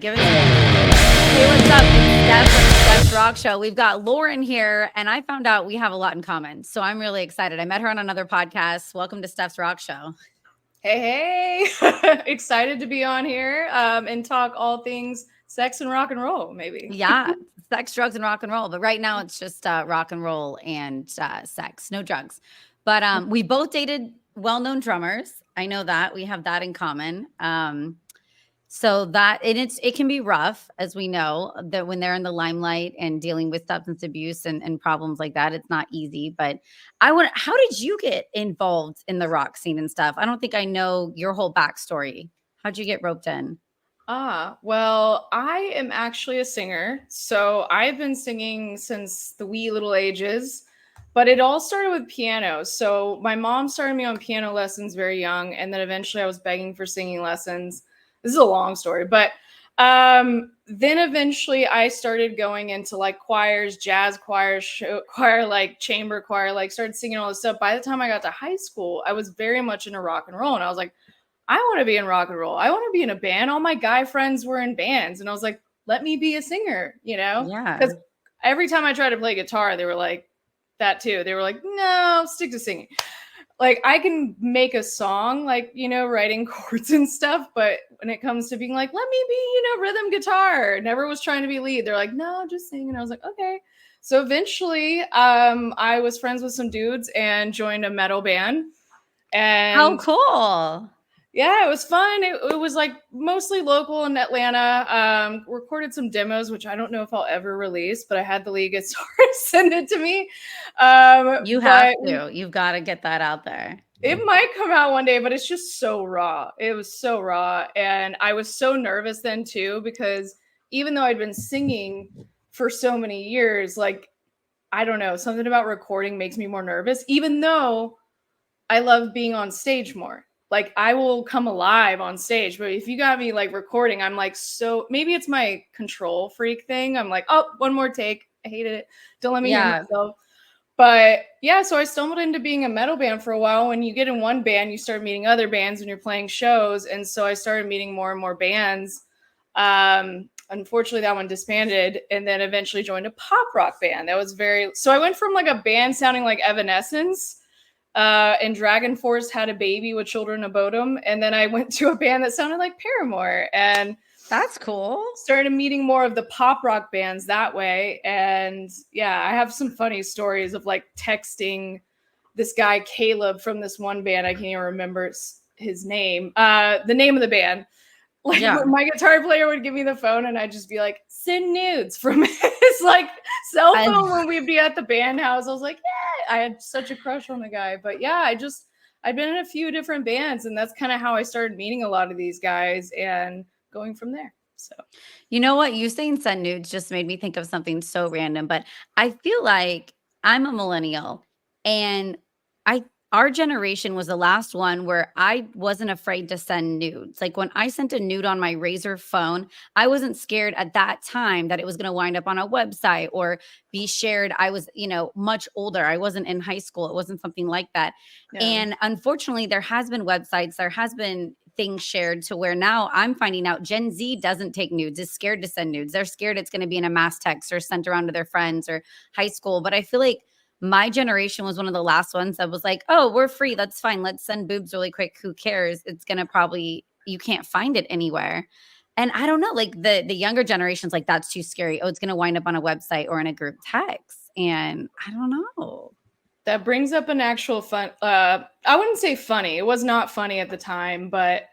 Give it to me. Hey, what's up? It's Steph from the Steph's Rock Show. We've got Lauren here, and I found out we have a lot in common. So I'm really excited. I met her on another podcast. Welcome to Steph's Rock Show. Hey. Excited to be on here and talk all things sex and rock and roll, maybe. Yeah, sex, drugs, and rock and roll. But right now it's just rock and roll and sex, no drugs. But we both dated well-known drummers. I know that. We have that in common. So that and it can be rough, as we know, that when they're in the limelight and dealing with substance abuse and problems like that, it's not easy. But how did you get involved in the rock scene and stuff? I don't think I know your whole backstory. How'd you get roped in? Well, I am actually a singer. So I've been singing since the wee little ages, but it all started with piano. So my mom started me on piano lessons very young, and then eventually I was begging for singing lessons. This is a long story, but then eventually I started going into like choirs, jazz choir, show choir, like chamber choir, like started singing all this stuff. By the time I got to high school, I was very much into rock and roll. And I was like, I want to be in rock and roll. I want to be in a band. All my guy friends were in bands. And I was like, let me be a singer, Yeah. Because every time I tried to play guitar, they were like that too. They were like, no, stick to singing. Like I can make a song, like, writing chords and stuff. But when it comes to being like, let me be, rhythm guitar, never was trying to be lead. They're like, no, just sing. And I was like, okay. So eventually I was friends with some dudes and joined a metal band. And how cool. Yeah, it was fun. It was like mostly local in Atlanta. Recorded some demos, which I don't know if I'll ever release, but I had the lead guitarist send it to me. You have to. You've got to get that out there. It might come out one day, but it's just so raw. It was so raw. And I was so nervous then too, because even though I'd been singing for so many years, like, I don't know, something about recording makes me more nervous, even though I love being on stage more. Like I will come alive on stage, but if you got me like recording, I'm like, so maybe it's my control freak thing. I'm like, oh, one more take. I hated it. Don't let me hear myself. But yeah, so I stumbled into being a metal band for a while. When you get in one band, you start meeting other bands when you're playing shows. And so I started meeting more and more bands. Unfortunately, that one disbanded and then eventually joined a pop rock band. So I went from like a band sounding like Evanescence and Dragon Force had a baby with children about them. And then I went to a band that sounded like Paramore, and that's cool. Started meeting more of the pop rock bands that way. And yeah, I have some funny stories of like texting this guy, Caleb, from this one band. I can't even remember his name, the name of the band. Like my guitar player would give me the phone and I'd just be like, send nudes from his like cell phone when we'd be at the band house. I was like, yeah, I had such a crush on the guy. But yeah, I'd been in a few different bands, and that's kind of how I started meeting a lot of these guys and going from there. So, you know what? You saying send nudes just made me think of something so random, but I feel like I'm a millennial, and our generation was the last one where I wasn't afraid to send nudes. Like when I sent a nude on my Razor phone, I wasn't scared at that time that it was going to wind up on a website or be shared. I was, much older. I wasn't in high school. It wasn't something like that. Yeah. And unfortunately, there has been websites, there has been things shared to where now I'm finding out Gen Z doesn't take nudes, is scared to send nudes. They're scared it's going to be in a mass text or sent around to their friends or high school. But I feel like my generation was one of the last ones that was like, oh, we're free. That's fine. Let's send boobs really quick. Who cares? It's going to you can't find it anywhere. And I don't know, like the younger generation's like, that's too scary. Oh, it's going to wind up on a website or in a group text. And I don't know. That brings up an actual fun, I wouldn't say funny. It was not funny at the time, but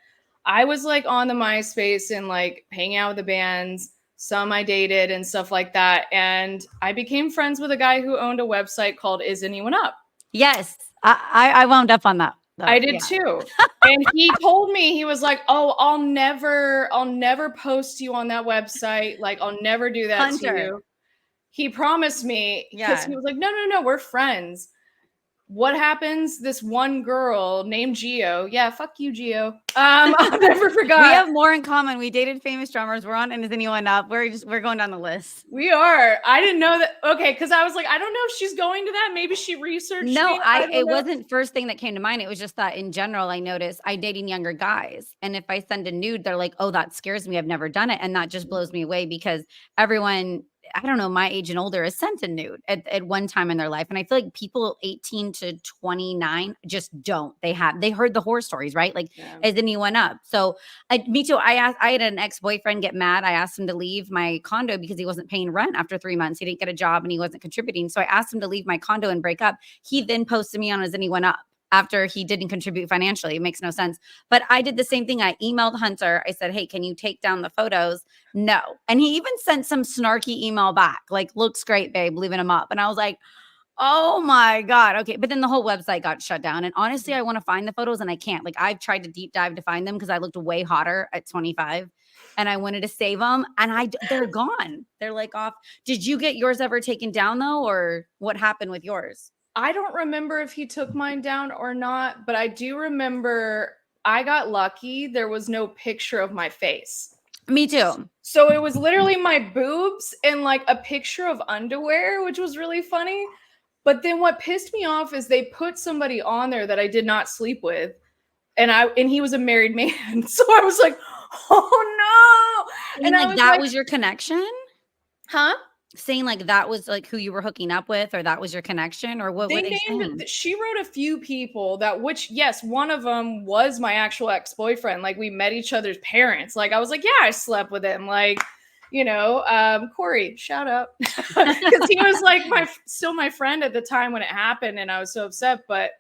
I was like on the MySpace and like hanging out with the bands. Some I dated and stuff like that. And I became friends with a guy who owned a website called Is Anyone Up? Yes. I wound up on that. Though. I did too. And he told me, he was like, oh, I'll never post you on that website. Like, I'll never do that to you. He promised me, because he was like, no, we're friends. what happens? This one girl named Geo. Yeah, fuck you, Geo. I'll never forgot. We have more in common. We dated famous drummers. We're on, and is anyone up? We're going down the list. We are. I didn't know that. Okay, because I was like, I don't know if she's going to that. Maybe she researched. No, it wasn't first thing that came to mind. It was just that in general, I noticed I dating younger guys. And if I send a nude, they're like, oh, that scares me. I've never done it. And that just blows me away because everyone, I don't know, my age and older has sent a nude at one time in their life. And I feel like people 18 to 29 just don't. They heard the horror stories, right? Like, is anyone up? So me too. I had an ex-boyfriend get mad. I asked him to leave my condo because he wasn't paying rent after 3 months. He didn't get a job and he wasn't contributing. So I asked him to leave my condo and break up. He then posted me on Is Anyone Up after he didn't contribute financially. It makes no sense. But I did the same thing. I emailed Hunter. I said, hey, can you take down the photos? No. And he even sent some snarky email back, like, looks great, babe, leaving him up. And I was like, oh my God. Okay. But then the whole website got shut down. And honestly, I want to find the photos and I can't. Like, I've tried to deep dive to find them because I looked way hotter at 25 and I wanted to save them. And they're gone. They're like off. Did you get yours ever taken down though? Or what happened with yours? I don't remember if he took mine down or not, but I do remember I got lucky. There was no picture of my face. Me too. So it was literally my boobs and like a picture of underwear, which was really funny. But then what pissed me off is they put somebody on there that I did not sleep with. And he was a married man. So I was like, oh no. And like that was your connection? Huh? Saying like that was like who you were hooking up with, or that was your connection, or what? She wrote a few people yes, one of them was my actual ex-boyfriend. Like we met each other's parents. Like I was like, yeah, I slept with him. Like, Corey, shout out, because he was like still my friend at the time when it happened, and I was so upset. But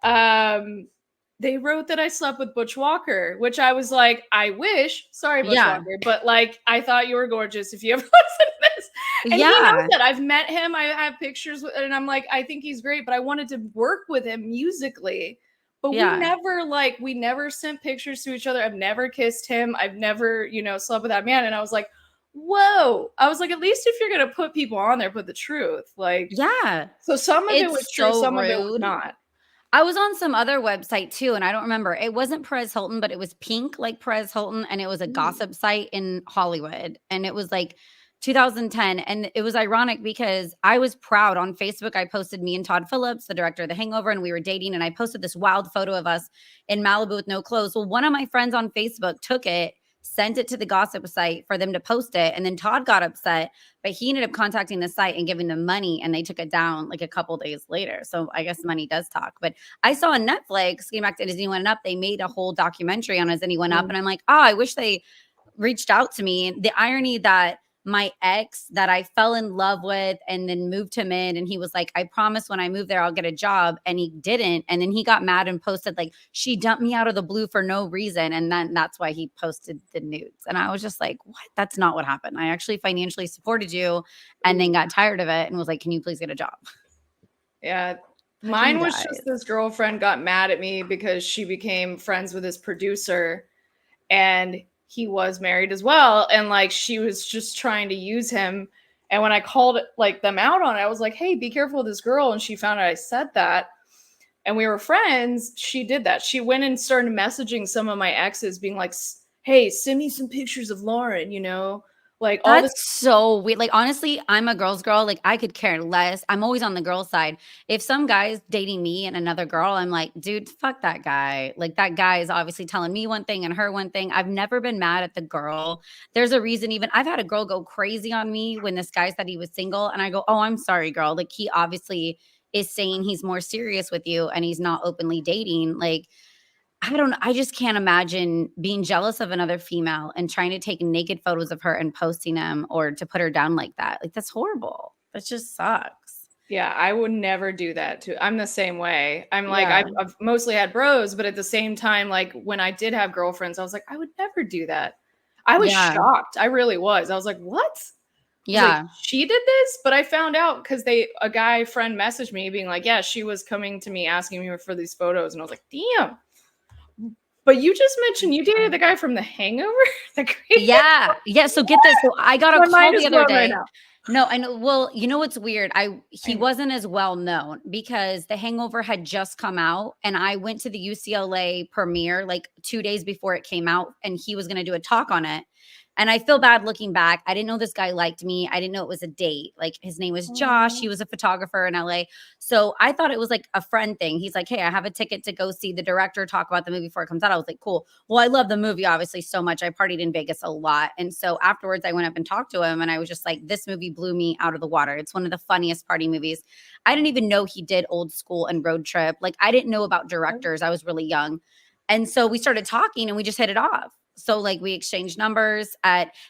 they wrote that I slept with Butch Walker, which I was like, I wish. Sorry, Butch Walker, but like I thought you were gorgeous if you ever listened to this. And he knows that. I've met him. I have pictures with, and I'm like, I think he's great, but I wanted to work with him musically. But we never sent pictures to each other. I've never kissed him. I've never, slept with that man. And I was like, whoa. I was like, at least if you're going to put people on there, put the truth. Like, yeah. So some of it was true, some of it was not. I was on some other website too, and I don't remember. It wasn't Perez Hilton, but it was pink like Perez Hilton, and it was a gossip site in Hollywood. And it was like 2010. And it was ironic because I was proud. On Facebook, I posted me and Todd Phillips, the director of The Hangover, and we were dating. And I posted this wild photo of us in Malibu with no clothes. Well, one of my friends on Facebook took it, sent it to the gossip site for them to post it. And then Todd got upset, but he ended up contacting the site and giving them money, and they took it down like a couple days later. So I guess money does talk. But I saw on Netflix, getting back to Is Anyone Up, they made a whole documentary on Is Anyone Up. And I'm like, oh, I wish they reached out to me. The irony that my ex that I fell in love with and then moved him in, and he was like, I promise when I move there, I'll get a job. And he didn't. And then he got mad and posted like, she dumped me out of the blue for no reason. And then that's why he posted the nudes. And I was just like, what? That's not what happened. I actually financially supported you and then got tired of it and was like, can you please get a job? Yeah. Mine was just this girlfriend got mad at me because she became friends with his producer, and he was married as well. And like, she was just trying to use him. And when I called like them out on it, I was like, hey, be careful with this girl. And she found out I said that, and we were friends. She did that. She went and started messaging some of my exes being like, hey, send me some pictures of Lauren, like all that's so weird. Like, honestly, I'm a girl's girl. Like, I could care less. I'm always on the girl side. If some guy's dating me and another girl, I'm like, dude, fuck that guy. Like, that guy is obviously telling me one thing and her one thing. I've never been mad at the girl. There's a reason. Even I've had a girl go crazy on me when this guy said he was single, and I go, oh, I'm sorry, girl. Like, he obviously is saying he's more serious with you and he's not openly dating. Like, I just can't imagine being jealous of another female and trying to take naked photos of her and posting them, or to put her down like that. Like, that's horrible. That just sucks. Yeah, I would never do that too. I'm the same way. I'm like, I've mostly had bros, but at the same time, like when I did have girlfriends, I was like, I would never do that. I was shocked. I really was. I was like, what? Like, she did this? But I found out because a guy friend messaged me being like, yeah, she was coming to me asking me for these photos. And I was like, damn. But you just mentioned you dated the guy from The Hangover? Yeah. So get this. So I got a call the other day. No, I know. Well, you know what's weird? I He know. wasn't as well known because The Hangover had just come out, and I went to the UCLA premiere like 2 days before it came out, and he was gonna do a talk on it. And I feel bad looking back. I didn't know this guy liked me. I didn't know it was a date. Like, his name was Josh. Aw. He was a photographer in LA. So I thought it was like a friend thing. He's like, "Hey, I have a ticket to go see the director talk about the movie before it comes out." I was like, "Cool." Well, I love the movie obviously so much. I partied in Vegas a lot. And so afterwards I went up and talked to him, and I was just like, this movie blew me out of the water. It's one of the funniest party movies. I didn't even know he did Old School and Road Trip. Like, I didn't know about directors. I was really young. And so we started talking and we just hit it off. So like we exchanged numbers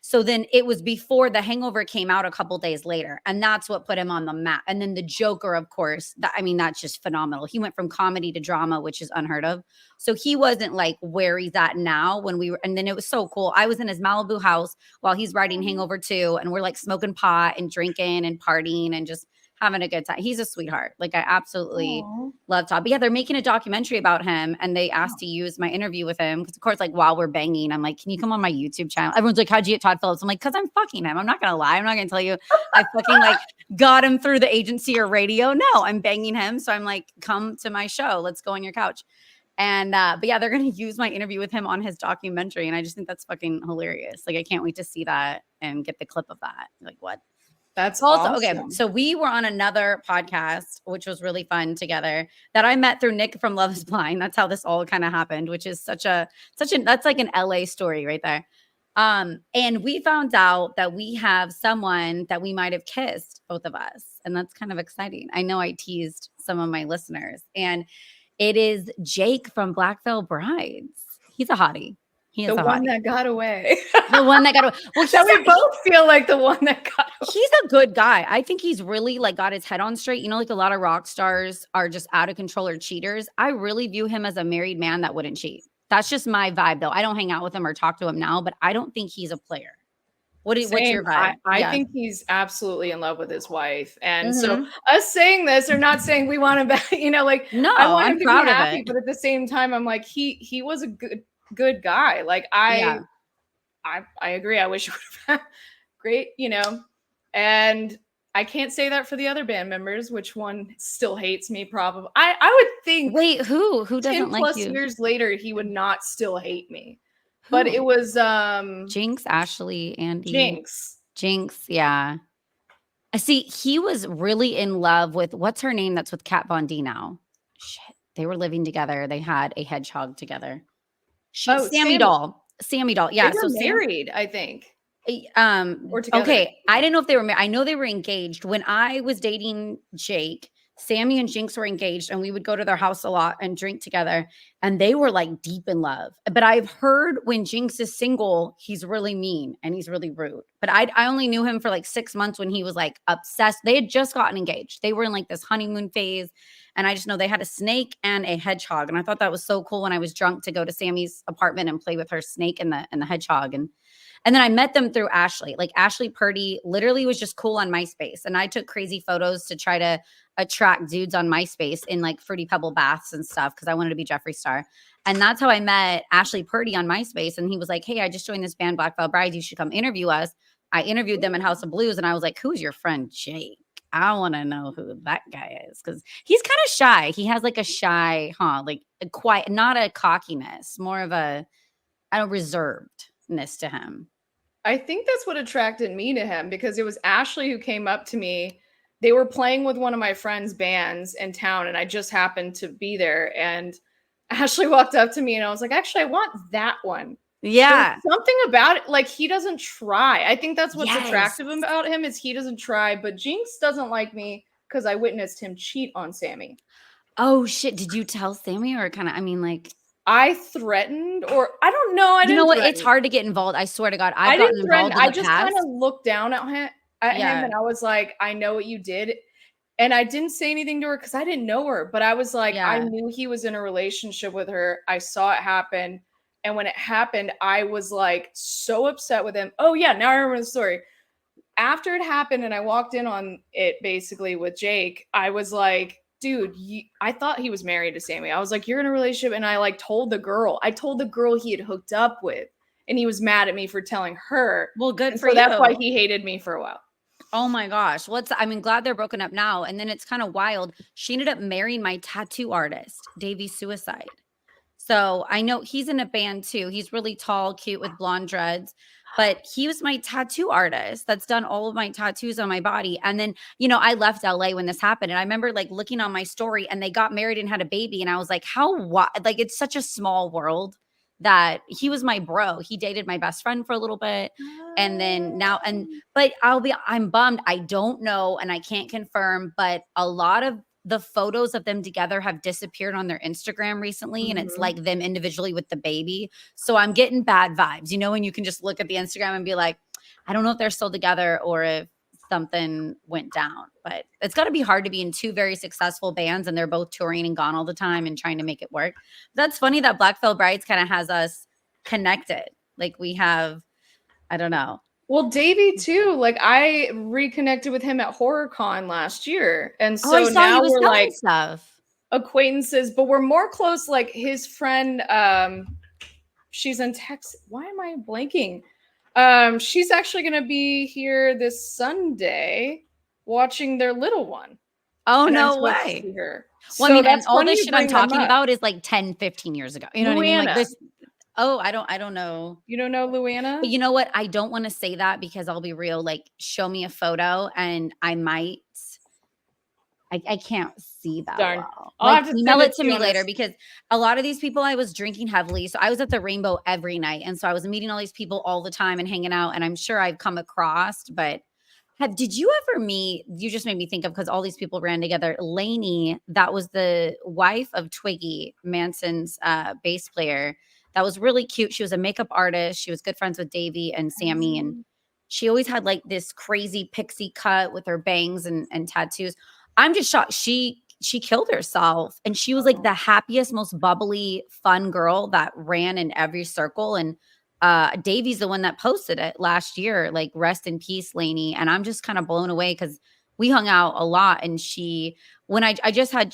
so then it was before The Hangover came out a couple days later, and that's what put him on the map. And then The Joker, of course, that's just phenomenal. He went from comedy to drama, which is unheard of. So he wasn't like where he's at now when we were, and then it was so cool. I was in his Malibu house while he's writing Hangover 2, and we're like smoking pot and drinking and partying and just having a good time. He's a sweetheart. Like, I absolutely Aw. love Todd. But yeah, they're making a documentary about him, and they asked to use my interview with him because, of course, like while we're banging, I'm like, "Can you come on my YouTube channel?" Everyone's like, "How'd you get Todd Phillips?" I'm like, "Because I'm fucking him. I'm not gonna lie. I'm not gonna tell you I fucking like got him through the agency or radio. No, I'm banging him. So I'm like, come to my show. Let's go on your couch." And but yeah, they're gonna use my interview with him on his documentary, and I just think that's fucking hilarious. Like, I can't wait to see that and get the clip of that. Like, what? That's Also, okay, awesome. so we were on another podcast, which was really fun together, that I met through Nick from Love Is Blind. That's how this all kind of happened, which is that's like an LA story right there. And we found out that we have someone that we might have kissed, both of us, and that's kind of exciting. I know I teased some of my listeners, and it is Jake from Black Veil Brides. He's a hottie. He is The a one hottie. that got away. The one that got away. Well, That we both feel like the one that got away. he's a good guy. I think he's really like got his head on straight. You know, like a lot of rock stars are just out of control or cheaters. I really view him as a married man that wouldn't cheat. That's just my vibe, though. I don't hang out with him or talk to him now, but I don't think he's a player. What's Same. your I, vibe? I Yeah. think he's absolutely in love with his wife. And so Mhm. us saying this are not saying we want him back, like No, I want I'm him to be proud of happy, it. but at the same time, I'm like, he was a good guy. Like I Yeah. I agree. I wish he would have had great, and I can't say that for the other band members, which one still hates me probably. I would think Wait, who 10 doesn't like plus you? years later he would not still hate me. But it Who? was Jinx, Ashley, Andy, Jinx. Jinx. Yeah. I see. He was really in love with what's her name? That's with Kat Von D now. Shit. They were living together. They had a hedgehog together. Oh, Sammy Sammy. Doll. Sammy Doll. They Yeah. were So married, I think, or together. Okay. I didn't know if they were married. I know they were engaged. When I was dating Jake, Sammy and Jinx were engaged, and we would go to their house a lot and drink together. And they were like deep in love. But I've heard when Jinx is single, he's really mean and he's really rude. But I only knew him for like 6 months when he was like obsessed. They had just gotten engaged. They were in like this honeymoon phase. And I just know they had a snake and a hedgehog. And I thought that was so cool when I was drunk to go to Sammy's apartment and play with her snake and the hedgehog. And then I met them through Ashley. Like, Ashley Purdy literally was just cool on MySpace. And I took crazy photos to try to attract dudes on MySpace in like Fruity Pebble baths and stuff because I wanted to be Jeffree Star. And that's how I met Ashley Purdy on MySpace. And he was like, "Hey, I just joined this band, Black Veil Brides. You should come interview us." I interviewed them in House of Blues, and I was like, "Who's your friend, Jake? I want to know who that guy is," because he's kind of shy. He has like a shy, like a quiet, not a cockiness, more of a reservedness to him. I think that's what attracted me to him because it was Ashley who came up to me. They were playing with one of my friends' bands in town, and I just happened to be there. And Ashley walked up to me, and I was like, "Actually, I want that one." There's Yeah. something about it, like he doesn't try. I think that's what's Yes. attractive about him is he doesn't try. But Jinx doesn't like me because I witnessed him cheat on Sammy. Oh shit! Did you tell Sammy, or kind of? I mean, like, I threatened, or I don't know. I you know didn't what? It's threaten. hard to get involved. I swear to God, I've I gotten didn't threaten. involved in I the just kind past. of looked down at him, Yeah. and I was like, I know what you did. And I didn't say anything to her because I didn't know her, but I was like, I Yeah. knew he was in a relationship with her. I saw it happen. And when it happened, I was like so upset with him. Oh, yeah, now I remember the story. After it happened and I walked in on it basically with Jake, I was like, dude, I thought he was married to Sammy. I was like, you're in a relationship. And I like told the girl he had hooked up with. And he was mad at me for telling her. Well, good And for so that's why you. he hated me for a while. Oh my gosh. I mean, glad they're broken up now. And then it's kind of wild. She ended up marrying my tattoo artist, Davey Suicide. So I know he's in a band too. He's really tall, cute with blonde dreads, but he was my tattoo artist that's done all of my tattoos on my body. And then, I left LA when this happened. And I remember like looking on my story and they got married and had a baby. And I was like, like, it's such a small world that he was my bro. He dated my best friend for a little bit. And then now, but I'm bummed. I don't know. And I can't confirm, but a lot of the photos of them together have disappeared on their Instagram recently, and it's like them individually with the baby. So I'm getting bad vibes, when you can just look at the Instagram and be like, I don't know if they're still together or if something went down. But it's got to be hard to be in two very successful bands and they're both touring and gone all the time and trying to make it work. That's funny that Black Veil Brides kind of has us connected. Like we have, I don't know. Well, Davey too. Like I reconnected with him at HorrorCon last year, and so I saw now he was we're selling like stuff. acquaintances, but we're more close. Like his friend, she's in Texas. Why am I blanking? She's actually going to be here this Sunday, watching their little one. Oh, and no I'm supposed to way. see her. Well, So I mean, and that's all funny this you shit I'm bring them talking up. about is like 10, 15 years ago. You know what I mean? Like Luana. this. Oh, I don't know. You don't know Luana? But you know what? I don't want to say that because I'll be real. Like, show me a photo and I might. I can't see that Darn. well. I'll Like, have to email send it to me on later this. because a lot of these people I was drinking heavily. So I was at the Rainbow every night. And so I was meeting all these people all the time and hanging out. And I'm sure I've come across, but did you ever meet, you just made me think of, because all these people ran together, Lainey, that was the wife of Twiggy, Manson's bass player. That was really cute. She was a makeup artist. She was good friends with Davey and Sammy. And she always had like this crazy pixie cut with her bangs and tattoos. I'm just shocked. She killed herself and she was like the happiest, most bubbly, fun girl that ran in every circle. And Davey's the one that posted it last year, like rest in peace, Lainey. And I'm just kind of blown away because we hung out a lot. And when I just had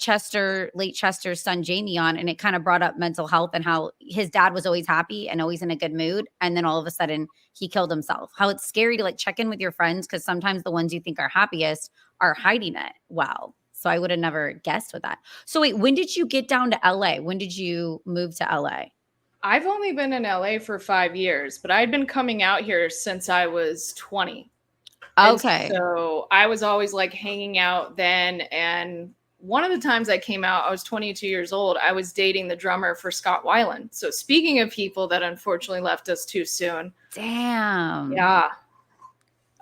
late Chester's son, Jamie on, and it kind of brought up mental health and how his dad was always happy and always in a good mood. And then all of a sudden he killed himself. How it's scary to like check in with your friends because sometimes the ones you think are happiest are hiding it. Wow. So I would have never guessed with that. So wait, when did you get down to LA? When did you move to LA? I've only been in LA for 5 years, but I'd been coming out here since I was 20. Okay. And so I was always like hanging out then. And one of the times I came out, I was 22 years old. I was dating the drummer for Scott Weiland. So speaking of people that unfortunately left us too soon. Damn. Yeah.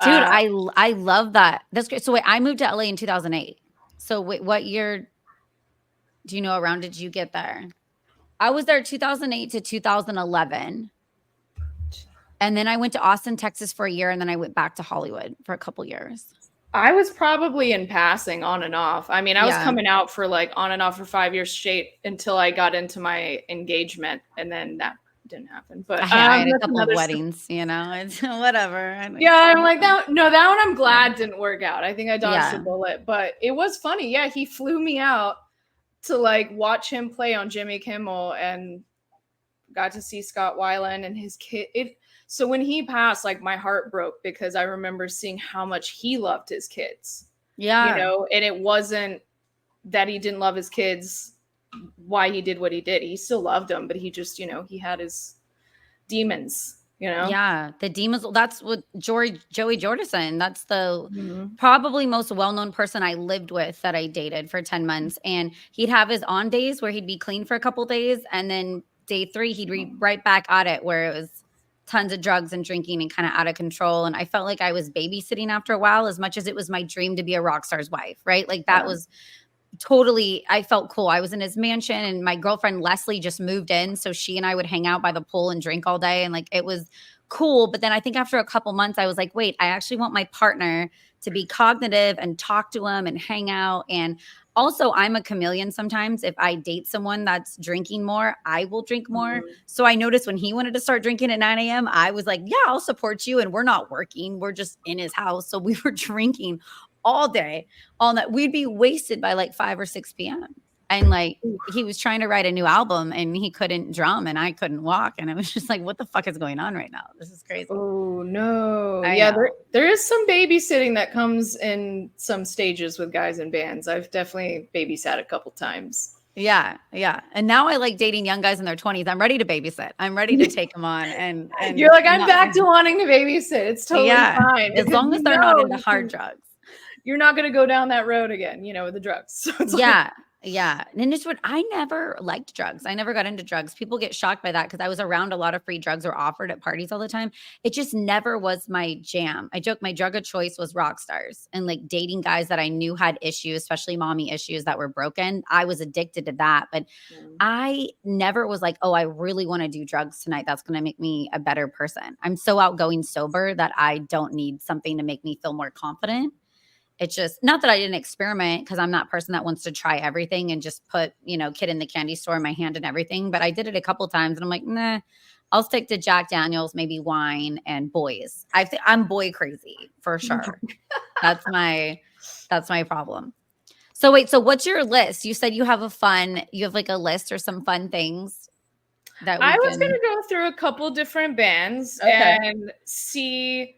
Dude, I love that. That's great. So wait, I moved to LA in 2008. So wait, what year do you know around did you get there? I was there 2008 to 2011. And then I went to Austin, Texas for a year. And then I went back to Hollywood for a couple years. I was probably in passing on and off. I mean, I was coming out for like on and off for 5 years straight until I got into my engagement. And then that didn't happen. But I had a couple of weddings, it's whatever. Yeah, I'm like that. No, that one I'm glad didn't work out. I think I dodged a bullet. But it was funny. Yeah, he flew me out to like watch him play on Jimmy Kimmel and got to see Scott Weiland and his kid. So when he passed, like my heart broke because I remember seeing how much he loved his kids. Yeah. And it wasn't that he didn't love his kids, why he did what he did. He still loved them, but he just, he had his demons. Yeah, the demons. That's what Joey Jordison. That's the probably most well-known person I lived with that I dated for 10 months. And he'd have his on days where he'd be clean for a couple days. And then day 3, he'd be right back at it where it was tons of drugs and drinking and kind of out of control. And I felt like I was babysitting after a while, as much as it was my dream to be a rock star's wife, right? Like that was totally, I felt cool. I was in his mansion and my girlfriend Leslie just moved in. So she and I would hang out by the pool and drink all day. And like, it was cool. But then I think after a couple months, I was like, wait, I actually want my partner to be cognitive and talk to him and hang out. And also I'm a chameleon. Sometimes if I date someone that's drinking more, I will drink more. So I noticed when he wanted to start drinking at 9 a.m., I was like, yeah, I'll support you. And we're not working. We're just in his house. So we were drinking all day, all night. We'd be wasted by like 5 or 6 p.m. And like he was trying to write a new album and he couldn't drum and I couldn't walk. And it was just like, what the fuck is going on right now? This is crazy. Oh no. Yeah, There is some babysitting that comes in some stages with guys in bands. I've definitely babysat a couple times. Yeah, yeah. And now I like dating young guys in their 20s. I'm ready to babysit. I'm ready to take them on and You're like, I'm not, back to wanting to babysit. It's totally fine. As long as they're not into hard drugs. You're not going to go down that road again, with the drugs. So it's yeah. And it's what I never liked drugs. I never got into drugs. People get shocked by that because I was around a lot of free drugs or offered at parties all the time. It just never was my jam. I joke my drug of choice was rock stars and like dating guys that I knew had issues, especially mommy issues that were broken. I was addicted to that. But I never was like, oh, I really want to do drugs tonight. That's going to make me a better person. I'm so outgoing sober that I don't need something to make me feel more confident. It's just not that I didn't experiment because I'm that person that wants to try everything and just put, kid in the candy store in my hand and everything. But I did it a couple times and I'm like, nah, I'll stick to Jack Daniels, maybe wine and boys. I'm boy crazy for sure. That's my problem. So wait, so what's your list? You said you have like a list or some fun things that I was going to go through a couple different bands and see.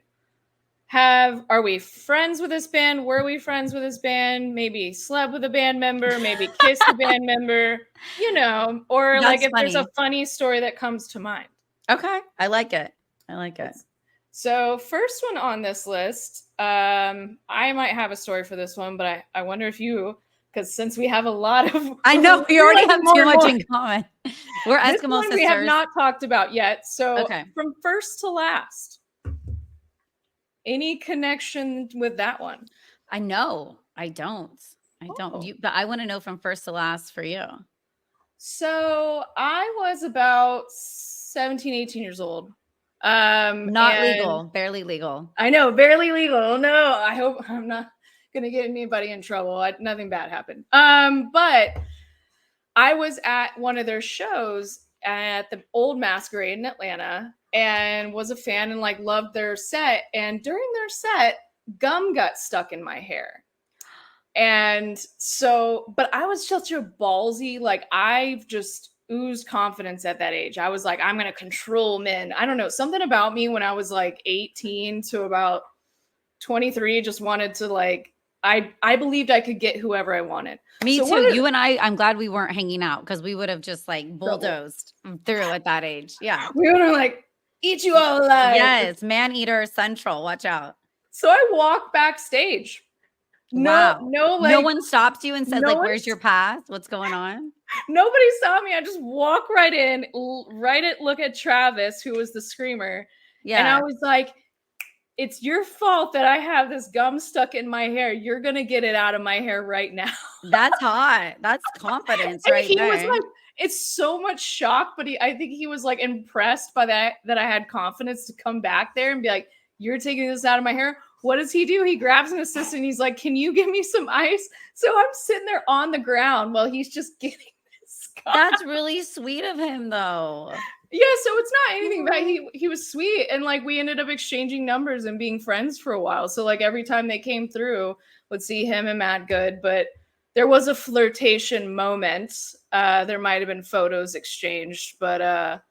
Are we friends with this band? Were we friends with this band? Maybe slept with a band member, maybe kissed a band member, or like if there's a funny story that comes to mind. Okay. I like it. So first one on this list, I might have a story for this one, but I wonder if because since we have a lot of... I know, we already have too much in common. We're Eskimo sisters. We have not talked about yet. So from first to last, any connection with that one? I know. I don't. But I want to know from first to last for you. So I was about 17, 18 years old. Not legal. Barely legal. I know. Barely legal. No, I hope I'm not going to get anybody in trouble. Nothing bad happened. But I was at one of their shows at the old Masquerade in Atlanta and was a fan and like loved their set. And during their set, gum got stuck in my hair. And so, but I was such a ballsy, like I've just oozed confidence at that age. I was like, I'm going to control men. I don't know. Something about me when I was like 18 to about 23, just wanted to like, I believed I could get whoever I wanted. Me too. You and I'm glad we weren't hanging out because we would have just like bulldozed through at that age. Yeah. We would have like, eat you all alive. Yes. Man eater central. Watch out. So I walk backstage. No one stopped you and said like, where's your pass? What's going on? Nobody saw me. I just walk right in, look at Travis, who was the screamer. Yeah. And I was like, it's your fault that I have this gum stuck in my hair. You're going to get it out of my hair right now. That's hot. That's confidence right he there. Was like, it's so much shock, but I think he was like impressed by that I had confidence to come back there and be like, you're taking this out of my hair. What does he do? He grabs an assistant. He's like, can you give me some ice? So I'm sitting there on the ground while he's just getting this gum. That's really sweet of him though. Yeah, so it's not anything bad. He was sweet, and like we ended up exchanging numbers and being friends for a while. So like every time they came through, would see him and Matt Good. But there was a flirtation moment. There might have been photos exchanged, but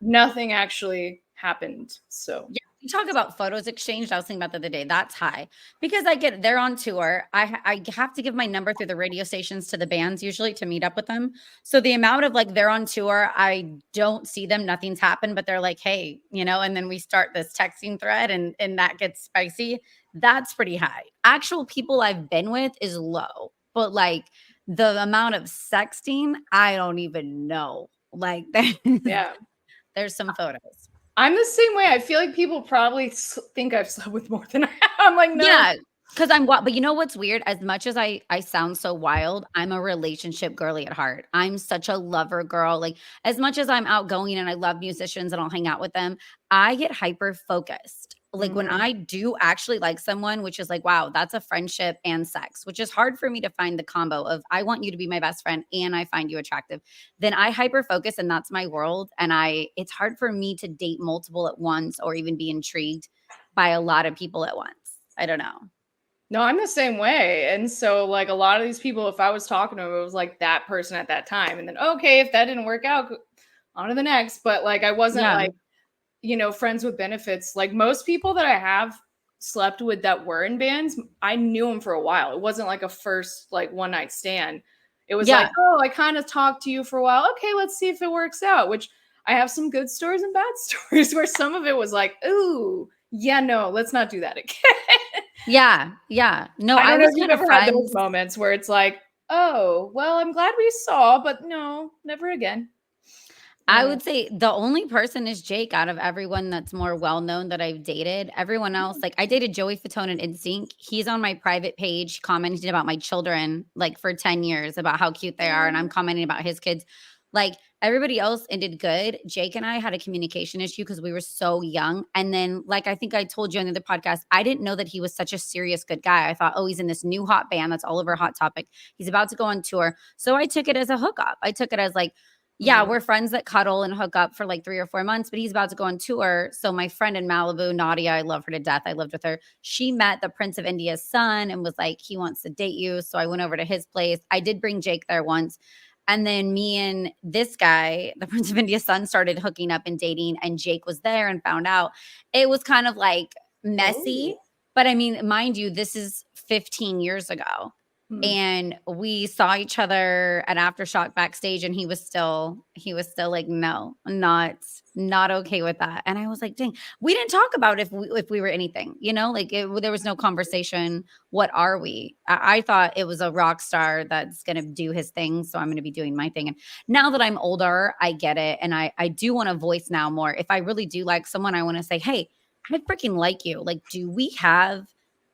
nothing actually happened. So yeah. You talk about photos exchanged. I was thinking about the other day. That's high because I get they're on tour. I have to give my number through the radio stations to the bands usually to meet up with them. So the amount of like they're on tour, I don't see them. Nothing's happened, but they're like, hey, and then we start this texting thread and that gets spicy. That's pretty high. Actual people I've been with is low, but like the amount of sexting, I don't even know. Like there's some photos. I'm the same way. I feel like people probably think I've slept with more than I have. I'm like, no. Yeah, because but you know what's weird? As much as I sound so wild, I'm a relationship girly at heart. I'm such a lover girl. Like as much as I'm outgoing and I love musicians and I'll hang out with them, I get hyper focused. Like when I do actually like someone, which is like, wow, that's a friendship and sex, which is hard for me to find the combo of I want you to be my best friend and I find you attractive. Then I hyper focus and that's my world. And it's hard for me to date multiple at once or even be intrigued by a lot of people at once. I don't know. No, I'm the same way. And so like a lot of these people, if I was talking to them, it was like that person at that time. And then, okay, if that didn't work out, on to the next. But like, I wasn't like, friends with benefits. Like most people that I have slept with that were in bands, I knew them for a while. It wasn't like a first like one night stand. It was like, Yeah. oh, I kind of talked to you for a while. Okay, let's see if it works out. Which I have some good stories and bad stories where some of it was like, ooh, yeah, no, let's not do that again. Yeah. Yeah. No, I I don't know was if you've kind of ever had those friends. moments where it's like, oh, well, I'm glad we saw, but no, never again. I I don't know. would say the only person is Jake out of everyone that's more well known that I've dated. Everyone else, like I dated Joey Fatone and Nsync. He's on my private page commenting about my children like for 10 years about how cute they are. And I'm commenting about his kids. Like everybody else ended good. Jake and I had a communication issue because we were so young. And then, like I think I told you on the other podcast, I didn't know that he was such a serious good guy. I thought, oh, he's in this new hot band that's all over Hot Topic. He's about to go on tour. So I took it as a hookup. I took it as like, yeah, Mhm. we're friends that cuddle and hook up for like 3 or 4 months, but he's about to go on tour. So my friend in Malibu, Nadia, I love her to death. I lived with her. She met the Prince of India's son and was like, he wants to date you. So I went over to his place. I did bring Jake there once. And then me and this guy, the Prince of India's son, started hooking up and dating. And Jake was there and found out. It was kind of like messy. Oh. But I mean, mind you, this is 15 years ago. Hmm. And we saw each other at Aftershock backstage, and he was still like, no, not okay with that. And I was like, dang, we didn't talk about if we were anything, like there was no conversation. What are we? I thought it was a rock star that's gonna do his thing, so I'm gonna be doing my thing. And now that I'm older, I get it, and I do want to voice now more. If I really do like someone, I want to say, hey, I freaking like you. Like, do we have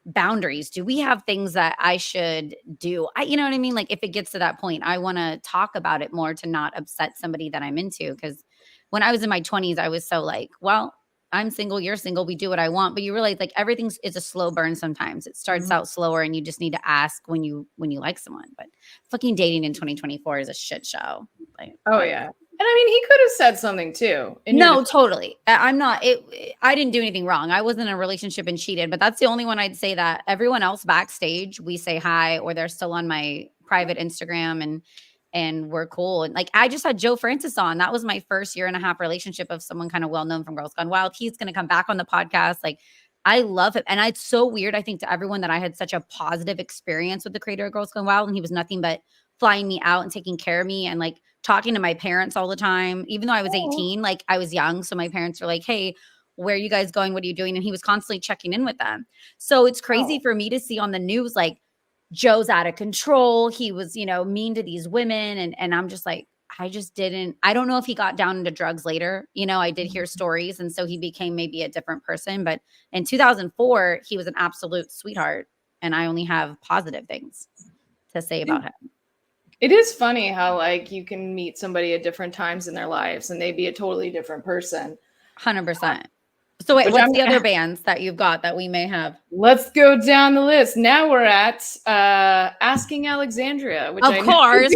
boundaries? Do we have things that I should do? You know what I mean? Like if it gets to that point, I want to talk about it more to not upset somebody that I'm into. Cause when I was in my 20s, I was so like, well, I'm single, you're single, we do what I want. But you realize like everything's is a slow burn sometimes. It starts Mhm. out slower and you just need to ask when you like someone. But fucking dating in 2024 is a shit show. Like Oh what? yeah. And I mean, he could have said something too in your No, defense. totally. I'm not I didn't do anything wrong. I wasn't in a relationship and cheated, but that's the only one I'd say that. Everyone else backstage, we say hi or they're still on my private Instagram and we're cool. And like I just had Joe Francis on. That was my first year and a half relationship of someone kind of well known from Girls Gone Wild. He's going to come back on the podcast. Like I love him. And it's so weird, I think, to everyone that I had such a positive experience with the creator of Girls Gone Wild. And he was nothing but flying me out and taking care of me and like talking to my parents all the time. Even though I was Oh. 18, like I was young. So my parents were like, hey, where are you guys going? What are you doing? And he was constantly checking in with them. So it's crazy Oh. for me to see on the news, like Joe's out of control. He was, mean to these women. And I'm just like, I don't know if he got down into drugs later. I did hear stories. And so he became maybe a different person. But in 2004, he was an absolute sweetheart. And I only have positive things to say about him. It is funny how like you can meet somebody at different times in their lives and they be a totally different person. 100%. So wait, Which what's I'm the other bands that you've got that we may have? let's go down the list. Now we're at Asking Alexandria, which Of I know course.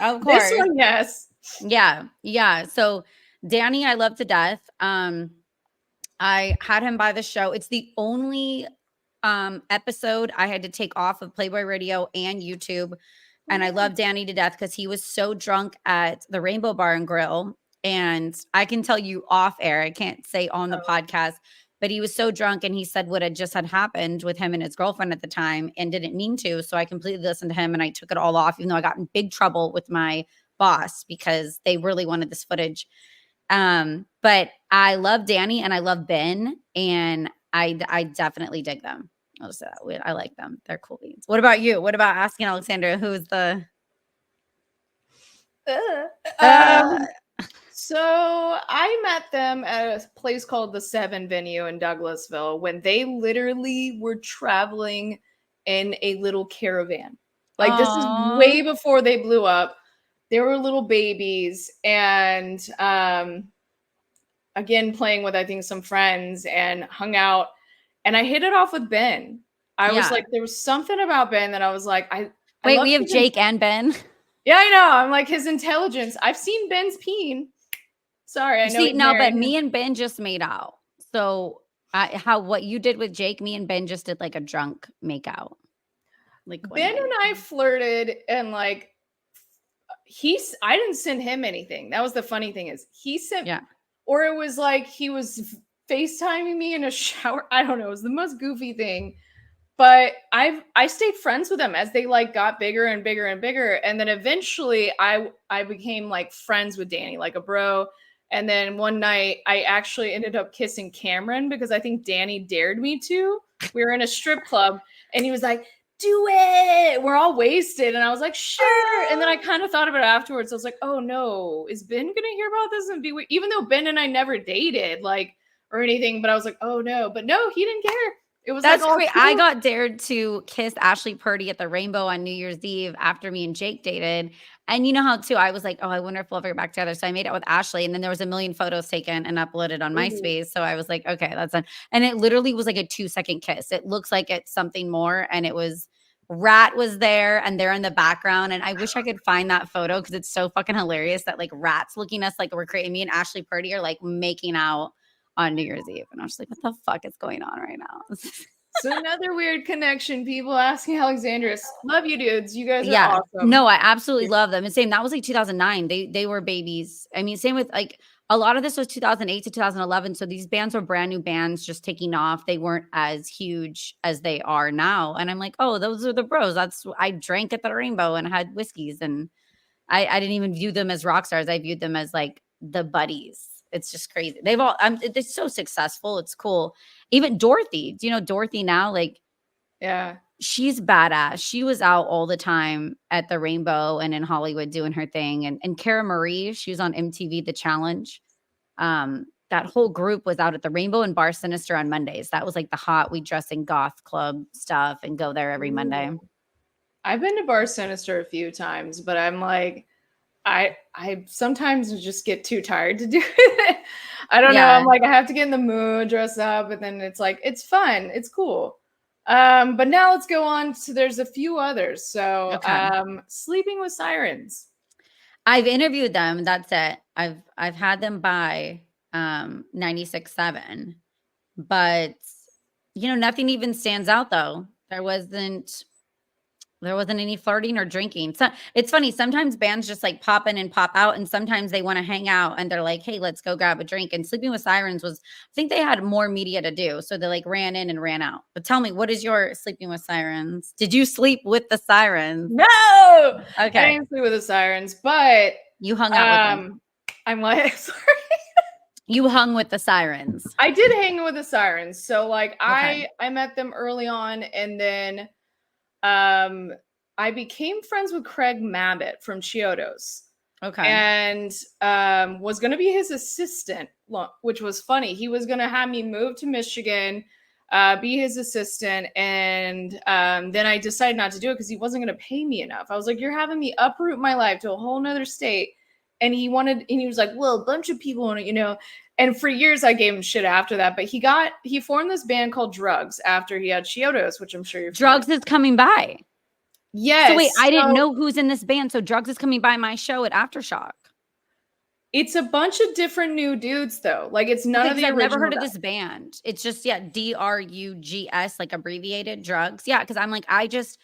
Of this course. one, yes. Yeah. Yeah. So Danny, I love to death. I had him by the show. It's the only episode I had to take off of Playboy Radio and YouTube. And I love Danny to death because he was so drunk at the Rainbow Bar and Grill. And I can tell you off air, I can't say on the podcast, but he was so drunk and he said what had happened with him and his girlfriend at the time and didn't mean to. So I completely listened to him and I took it all off, even though I got in big trouble with my boss because they really wanted this footage. But I love Danny and I love Ben and I definitely dig them. I'll just say that. I like them. They're cool beans. What about you? What about Asking Alexandra? Who's the Um, so I met them at a place called the Seven Venue in Douglasville when they literally were traveling in a little caravan. Like this is Aw. way before they blew up. They were little babies and again playing with I think some friends and hung out and I hit it off with Ben. I was Yeah. like there was something about Ben that I was like I Wait, love we have his Jake and Ben. yeah, I know. I'm like his intelligence. I've seen Ben's peen. Sorry, I know See, he's no, but married. me and Ben just made out. So what you did with Jake, me and Ben just did like a drunk make out. Like one Ben night. and I flirted and like I didn't send him anything. That was the funny thing is he sent Yeah. or it was like he was FaceTiming me in a shower. I don't know. It was the most goofy thing. But I stayed friends with them as they like got bigger and bigger and bigger. And then eventually I became like friends with Danny, like a bro. And then one night I actually ended up kissing Cameron because I think Danny dared me to. We were in a strip club and he was like, do it. We're all wasted. And I was like, sure. And then I kind of thought about it afterwards. I was like, oh no, is Ben gonna hear about this and be weird? Even though Ben and I never dated, like, or anything, but I was like, oh no. But no, he didn't care. It was That's like all great. cool. I got dared to kiss Ashley Purdy at the Rainbow on New Year's Eve after me and Jake dated. And you know how too, I was like, oh, I wonder if we'll ever get back together. So I made out with Ashley, and then there was a million photos taken and uploaded on Ooh. MySpace. So I was like, okay, that's done. And it literally was like a 2-second kiss. It looks like it's something more. And it was Rat was there and they're in the background. And I wish I could find that photo because it's so fucking hilarious that like Rat's looking at us like we're creating. Me and Ashley Purdy are like making out on New Year's Eve. And I was like, what the fuck is going on right now? So another weird connection. People asking Alexandria, love you dudes. You guys are Yeah. awesome. No, I absolutely love them. And same, that was like 2009. They were babies. I mean, same with like a lot of this was 2008 to 2011. So these bands were brand new bands just taking off. They weren't as huge as they are now. And I'm like, oh, those are the bros. I drank at the Rainbow and had whiskeys. And I didn't even view them as rock stars. I viewed them as like the buddies. It's just crazy. They're so successful. It's cool. Even Dorothy, do you know Dorothy now? Like, Yeah. she's badass. She was out all the time at the Rainbow and in Hollywood doing her thing. And Cara Marie, she was on MTV The Challenge. That whole group was out at the Rainbow and Bar Sinister on Mondays. That was like the hot, we dress in goth club stuff and go there every Monday. Ooh. I've been to Bar Sinister a few times, but I'm like, I sometimes just get too tired to do it. I don't know. Yeah. I'm like, I have to get in the mood, dress up, and then it's like, it's fun, it's cool. But now let's go on to there's a few others. So Okay. Sleeping with Sirens. I've interviewed them. That's it. I've had them by 96.7. But nothing even stands out though. There wasn't any flirting or drinking. So it's funny. Sometimes bands just like pop in and pop out, and sometimes they want to hang out and they're like, hey, let's go grab a drink. And Sleeping with Sirens I think they had more media to do. So they like ran in and ran out. But tell me, what is your Sleeping with Sirens? Did you sleep with the Sirens? No, I Okay. didn't sleep with the Sirens, but You hung out with them. I'm like, sorry. You hung with the Sirens. I did hang with the Sirens. So like Okay. I met them early on, and then I became friends with Craig Mabbitt from Chiodos. Okay. And was going to be his assistant, which was funny. He was going to have me move to Michigan, be his assistant, and then I decided not to do it because he wasn't going to pay me enough. I was like, you're having me uproot my life to a whole nother state. And he was like, well, a bunch of people want to, and for years I gave him shit after that. But he formed this band called Drugs after he had Chiodos, which I'm sure you're Drugs is coming by. Yes. So wait, I didn't know who's in this band. So Drugs is coming by my show at Aftershock. It's a bunch of different new dudes, though. Like, it's none of the I've original. never heard of this band. It's just, DRUGS, like abbreviated Drugs. Yeah, because I'm like, I just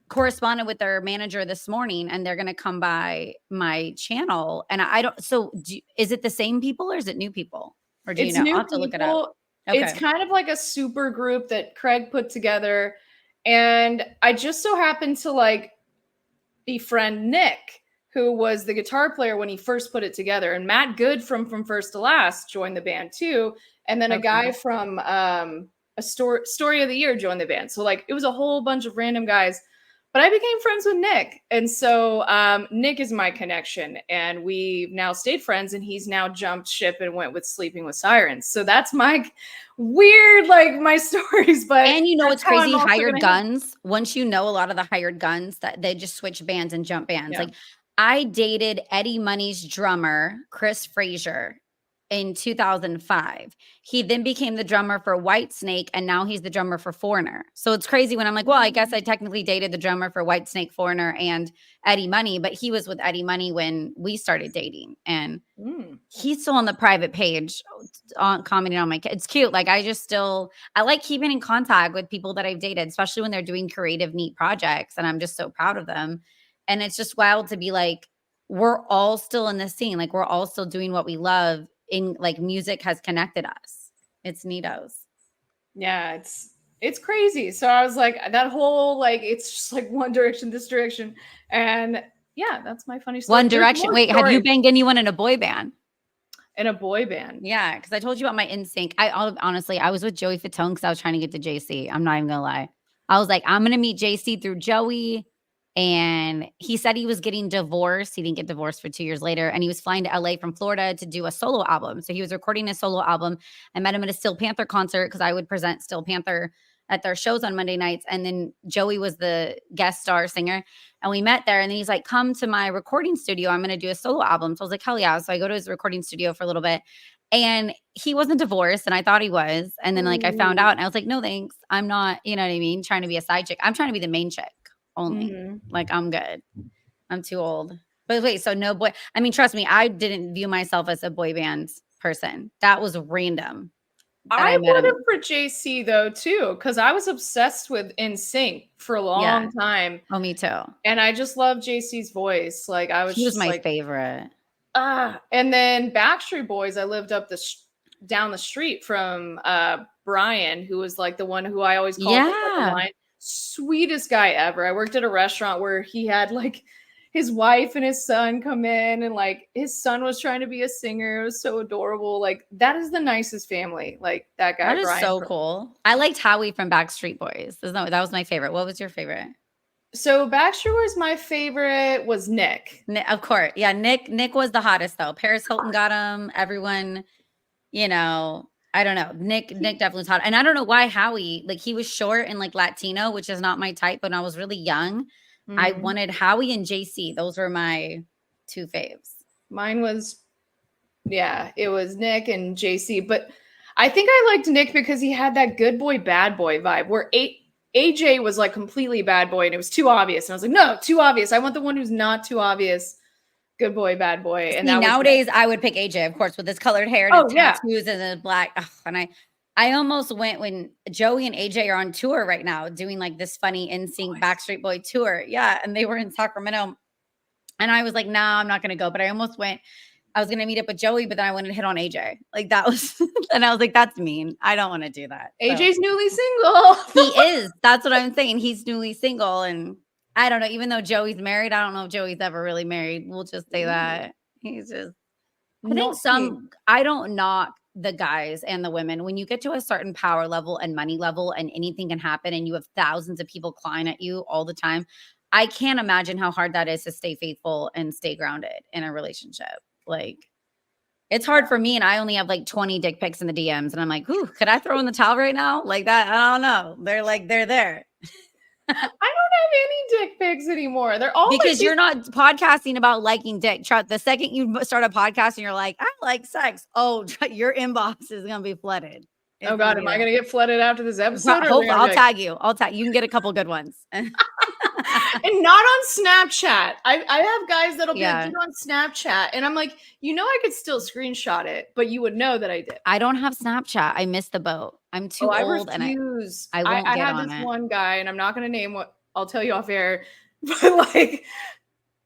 corresponded with their manager this morning, and they're going to come by my channel. And I don't, so is it the same people or is it new people? Or do you It's know? new I'll have to look it up. people. It's kind of like a super group that Craig put together. And I just so happened to like befriend Nick, who was the guitar player when he first put it together. And Matt Good from First to Last joined the band too. And then a guy from a Story of the Year joined the band. So like it was a whole bunch of random guys. But I became friends with Nick. And so Nick is my connection. And we've now stayed friends, and he's now jumped ship and went with Sleeping with Sirens. So that's my weird, like my stories. But and it's crazy, hired guns. Hang. Once you know a lot of the hired guns, that they just switch bands and jump bands. Yeah. Like I dated Eddie Money's drummer, Chris Frazier, in 2005. He then became the drummer for Whitesnake, and now he's the drummer for Foreigner. So it's crazy when I'm like, well, I guess I technically dated the drummer for Whitesnake, Foreigner, and Eddie Money, but he was with Eddie Money when we started dating. And he's still on the private page commenting on my kids. It's cute. Like I like keeping in contact with people that I've dated, especially when they're doing creative, neat projects. And I'm just so proud of them. And it's just wild to be like, we're all still in this scene. Like we're all still doing what we love. In like music has connected us. It's neatos. Yeah, it's crazy. So I was like, that whole like, it's just like one direction, this direction, and yeah, that's my funny story. One Direction. Wait, have you banged anyone in a boy band? In a boy band? Yeah, because I told you about my Nsync. Honestly, I was with Joey Fatone because I was trying to get to JC. I'm not even gonna lie. I was like, I'm gonna meet JC through Joey. And he said he was getting divorced. He didn't get divorced for 2 years later. And he was flying to LA from Florida to do a solo album. So he was recording a solo album. I met him at a Steel Panther concert because I would present Steel Panther at their shows on Monday nights. And then Joey was the guest star singer. And we met there. And then he's like, come to my recording studio. I'm going to do a solo album. So I was like, hell yeah. So I go to his recording studio for a little bit. And he wasn't divorced. And I thought he was. And then like I found out and I was like, no, thanks. I'm not, you know what I mean? Trying to be a side chick. I'm trying to be the main chick only. Like I'm good. I'm too old. But wait, so no boy. I mean, trust me, I didn't view myself as a boy band person. That was random. I would have for JC though too, because I was obsessed with Nsync for a long time. Oh, me too. And I just love JC's voice. Like he was my favorite. And then Backstreet Boys, I lived up down the street from Brian, who was like the one who I always called the line. Sweetest guy ever. I worked at a restaurant where he had like his wife and his son come in, and like his son was trying to be a singer. It was so adorable. Like that is the nicest family. Like that guy. That is Brian, so cool. I liked Howie from Backstreet Boys. That was my favorite. What was your favorite? So Backstreet Boys, my favorite was Nick. Of course. Yeah, Nick was the hottest though. Paris Hilton got him. Everyone, you know, I don't know. Nick definitely was hot. And I don't know why Howie, like he was short and like Latino, which is not my type. But when I was really young, I wanted Howie and JC. Those were my two faves. Mine was, it was Nick and JC. But I think I liked Nick because he had that good boy, bad boy vibe where AJ was like completely bad boy and it was too obvious. And I was like, no, too obvious. I want the one who's not too obvious. Good boy, bad boy. And nowadays I would pick AJ, of course, with his colored hair and his tattoos and the black. Oh, and I almost went when Joey and AJ are on tour right now doing like this funny Nsync Backstreet Boy tour. Yeah. And they were in Sacramento. And I was like, nah, I'm not going to go. But I almost went. I was going to meet up with Joey, but then I wanted to hit on AJ. Like that was, and I was like, that's mean. I don't want to do that. AJ's newly single. He is. That's what I'm saying. He's newly single. And I don't know, even though Joey's married, I don't know if Joey's ever really married. We'll just say that. He's just, I don't knock the guys and the women. When you get to a certain power level and money level and anything can happen and you have thousands of people clawing at you all the time, I can't imagine how hard that is to stay faithful and stay grounded in a relationship. Like, it's hard for me, and I only have like 20 dick pics in the DMs, and I'm like, ooh, could I throw in the towel right now? Like that, I don't know. They're there. I don't have any dick pics anymore. They're all because you're not podcasting about liking dick. The second you start a podcast and you're like, I like sex. Oh, your inbox is gonna be flooded. Oh God, am I gonna get flooded after this episode? I'll tag you. You can get a couple good ones. And not on Snapchat. I have guys that'll be like, on Snapchat. And I'm like, I could still screenshot it, but you would know that I did. I don't have Snapchat. I missed the boat. I'm too old. I refuse. And I had this one guy, and I'm not going to name what, I'll tell you off air, but like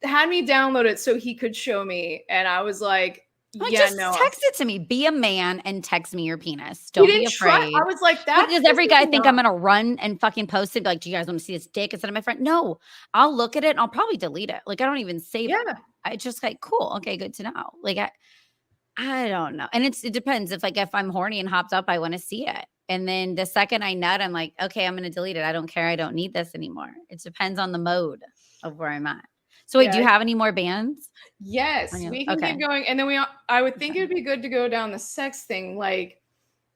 had me download it so he could show me. And I was like, text it to me. Be a man and text me your penis. Don't be afraid. I was like, that. Does every guy think I'm gonna run and fucking post it? Be like, do you guys want to see this dick instead of my friend? No, I'll look at it and I'll probably delete it. Like I don't even save it. I just like, cool, okay, good to know. Like I don't know. And it depends. If I'm horny and hopped up, I want to see it. And then the second I nut, I'm like, okay, I'm gonna delete it. I don't care. I don't need this anymore. It depends on the mode of where I'm at. So wait, do you have any more bands? Yes, we can keep going. And then I would think it would be good to go down the sex thing, like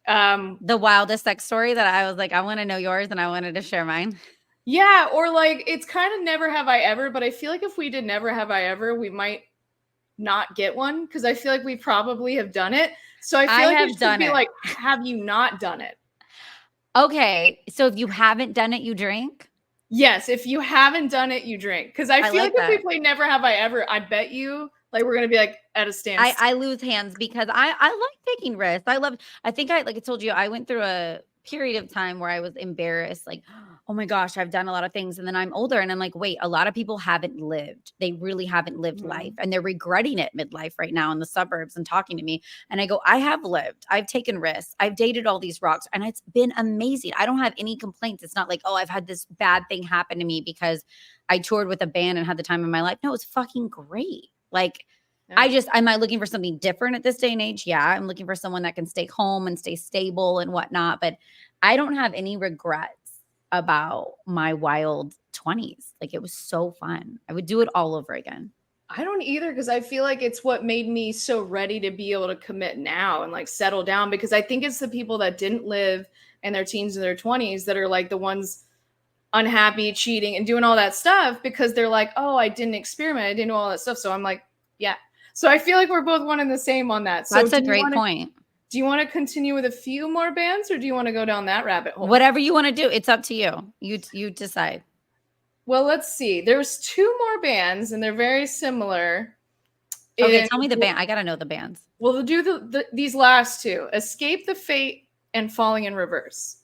the wildest sex story that I was like, I want to know yours and I wanted to share mine. Yeah, or like it's kind of never have I ever, but I feel like if we did never have I ever, we might not get one because I feel like we probably have done it. So I feel like it should be like, have you not done it? Okay, so if you haven't done it, you drink? Yes, if you haven't done it, you drink. Because I feel like if we play Never Have I Ever, I bet you like we're gonna be like at a standstill. I lose hands because I like taking risks. I think I told you, I went through a period of time where I was embarrassed, like, oh my gosh, I've done a lot of things. And then I'm older and I'm like, wait, a lot of people haven't lived. They really haven't lived life. Mhm. And they're regretting it midlife right now in the suburbs and talking to me. And I go, I have lived. I've taken risks. I've dated all these rocks and it's been amazing. I don't have any complaints. It's not like, oh, I've had this bad thing happen to me because I toured with a band and had the time of my life. No, it's fucking great. Like, Yeah. am I looking for something different at this day and age? Yeah, I'm looking for someone that can stay home and stay stable and whatnot. But I don't have any regrets about my wild 20s. Like, it was so fun. I would do it all over again. I don't either, because I feel like it's what made me so ready to be able to commit now and like settle down, because I think it's the people that didn't live in their teens and their 20s that are like the ones unhappy, cheating, and doing all that stuff because they're like, oh, I didn't experiment, I didn't do all that stuff. So I'm like, yeah. So I feel like we're both one and the same on that. So That's a great point. do you want to continue with a few more bands, or do you want to go down that rabbit hole? Whatever you want to do, it's up to you. You decide. Well, let's see. There's two more bands, and they're very similar. Okay, tell me the band. I gotta know the bands. We'll do these last two: Escape the Fate and Falling in Reverse.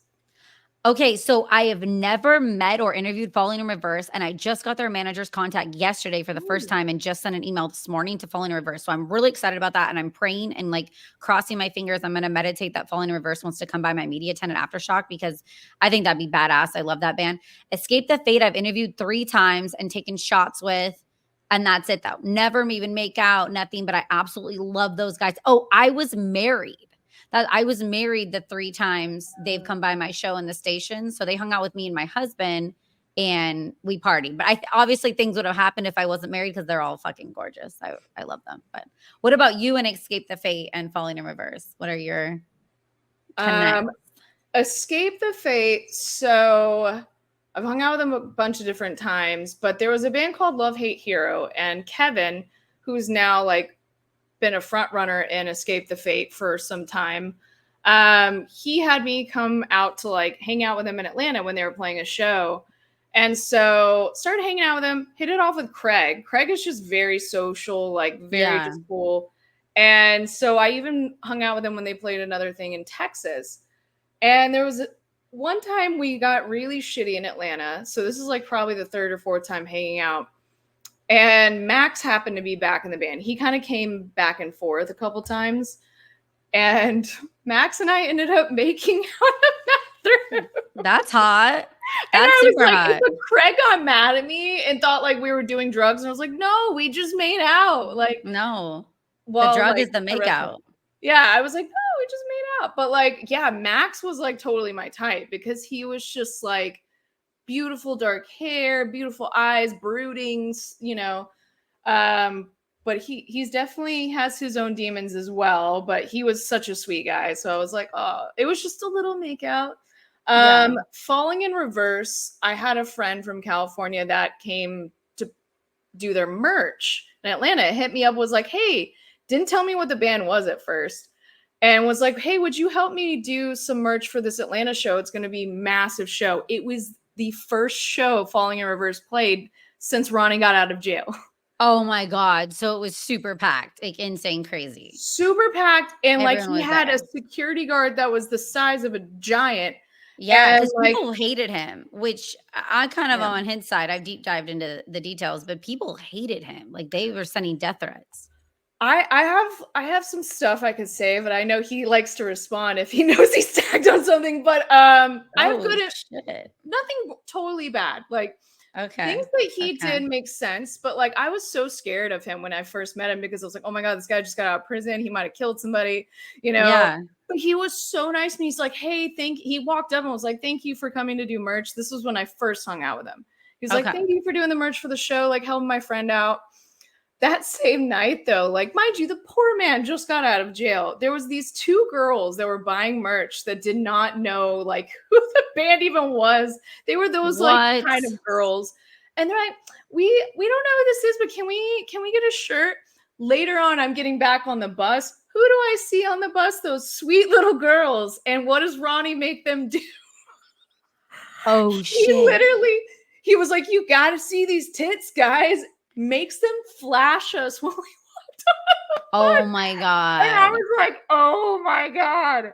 Okay, so I have never met or interviewed Falling in Reverse, and I just got their manager's contact yesterday for the first time and just sent an email this morning to Falling in Reverse. So I'm really excited about that, and I'm praying and like crossing my fingers. I'm going to meditate that Falling in Reverse wants to come by my media tent at Aftershock because I think that'd be badass. I love that band. Escape the Fate, I've interviewed 3 times and taken shots with, and that's it though. Never even make out, nothing, but I absolutely love those guys. Oh, I was married the 3 times they've come by my show in the station. So they hung out with me and my husband and we partied. But obviously things would have happened if I wasn't married because they're all fucking gorgeous. I love them. But what about you and Escape the Fate and Falling in Reverse? What are your connects? Escape the Fate. So I've hung out with them a bunch of different times, but there was a band called Love Hate Hero, and Kevin, who's now like been a front runner in Escape the Fate for some time. He had me come out to like hang out with him in Atlanta when they were playing a show. And so started hanging out with him, hit it off with Craig. Craig is just very social, like very just cool. And so I even hung out with him when they played another thing in Texas. And there was one time we got really shitty in Atlanta. So this is like probably the 3rd or 4th time hanging out. And Max happened to be back in the band. He kind of came back and forth a couple times. And Max and I ended up making out in the bathroom. That's hot. That's super hot. But Craig got mad at me and thought like we were doing drugs. And I was like, no, we just made out. Like, no, well, the drug like, is the make out. Yeah, I was like, no, we just made out. But like, yeah, Max was like totally my type because he was just like beautiful dark hair, beautiful eyes, brooding, you know. But he's definitely has his own demons as well. But he was such a sweet guy. So I was like, oh, it was just a little makeout. Falling in Reverse, I had a friend from California that came to do their merch in Atlanta. Hit me up, was like, hey, didn't tell me what the band was at first. And was like, hey, would you help me do some merch for this Atlanta show? It's going to be a massive show. It was the first show Falling in Reverse played since Ronnie got out of jail. Oh my God. So it was super packed, like insane crazy. Super packed. And Everyone like he had a security guard that was the size of a giant. Yeah, because people hated him, which I kind of on his side. I've deep dived into the details, but people hated him. Like they were sending death threats. I have some stuff I could say, but I know he likes to respond if he knows he's tagged on something. But I have nothing totally bad. Like things that he did make sense, but like I was so scared of him when I first met him because I was like, oh my God, this guy just got out of prison. He might have killed somebody, you know. Yeah. But he was so nice, and he's like, hey, he walked up and was like, thank you for coming to do merch. This was when I first hung out with him. He's like, thank you for doing the merch for the show, like helping my friend out. That same night, though, like, mind you, the poor man just got out of jail. There was these 2 girls that were buying merch that did not know, like, who the band even was. They were those, like, kind of girls. And they're like, we don't know who this is, but can we get a shirt? Later on, I'm getting back on the bus. Who do I see on the bus? Those sweet little girls. And what does Ronnie make them do? Oh, shit. He was like, you got to see these tits, guys. Makes them flash us when we walked Oh my And I God. was like, "Oh my God."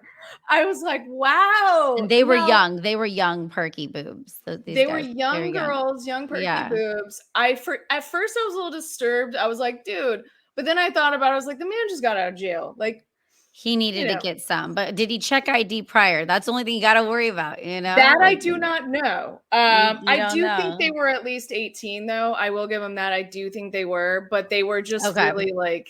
I was like, "Wow." And they were Now, young. They were young, perky boobs. These they were guys, they were young young. girls, young perky Yeah. boobs. At first I was a little disturbed. I was like, "Dude," but then I thought about it. I was like, "The man just got out of jail." Like, He you needed to know, get some, but did he check ID prior? That's the only thing you gotta worry about, you know? that I Like, do not know. you I don't do think they know. were at least 18 though. I will give them that. I do think they were, but they were just Okay. really like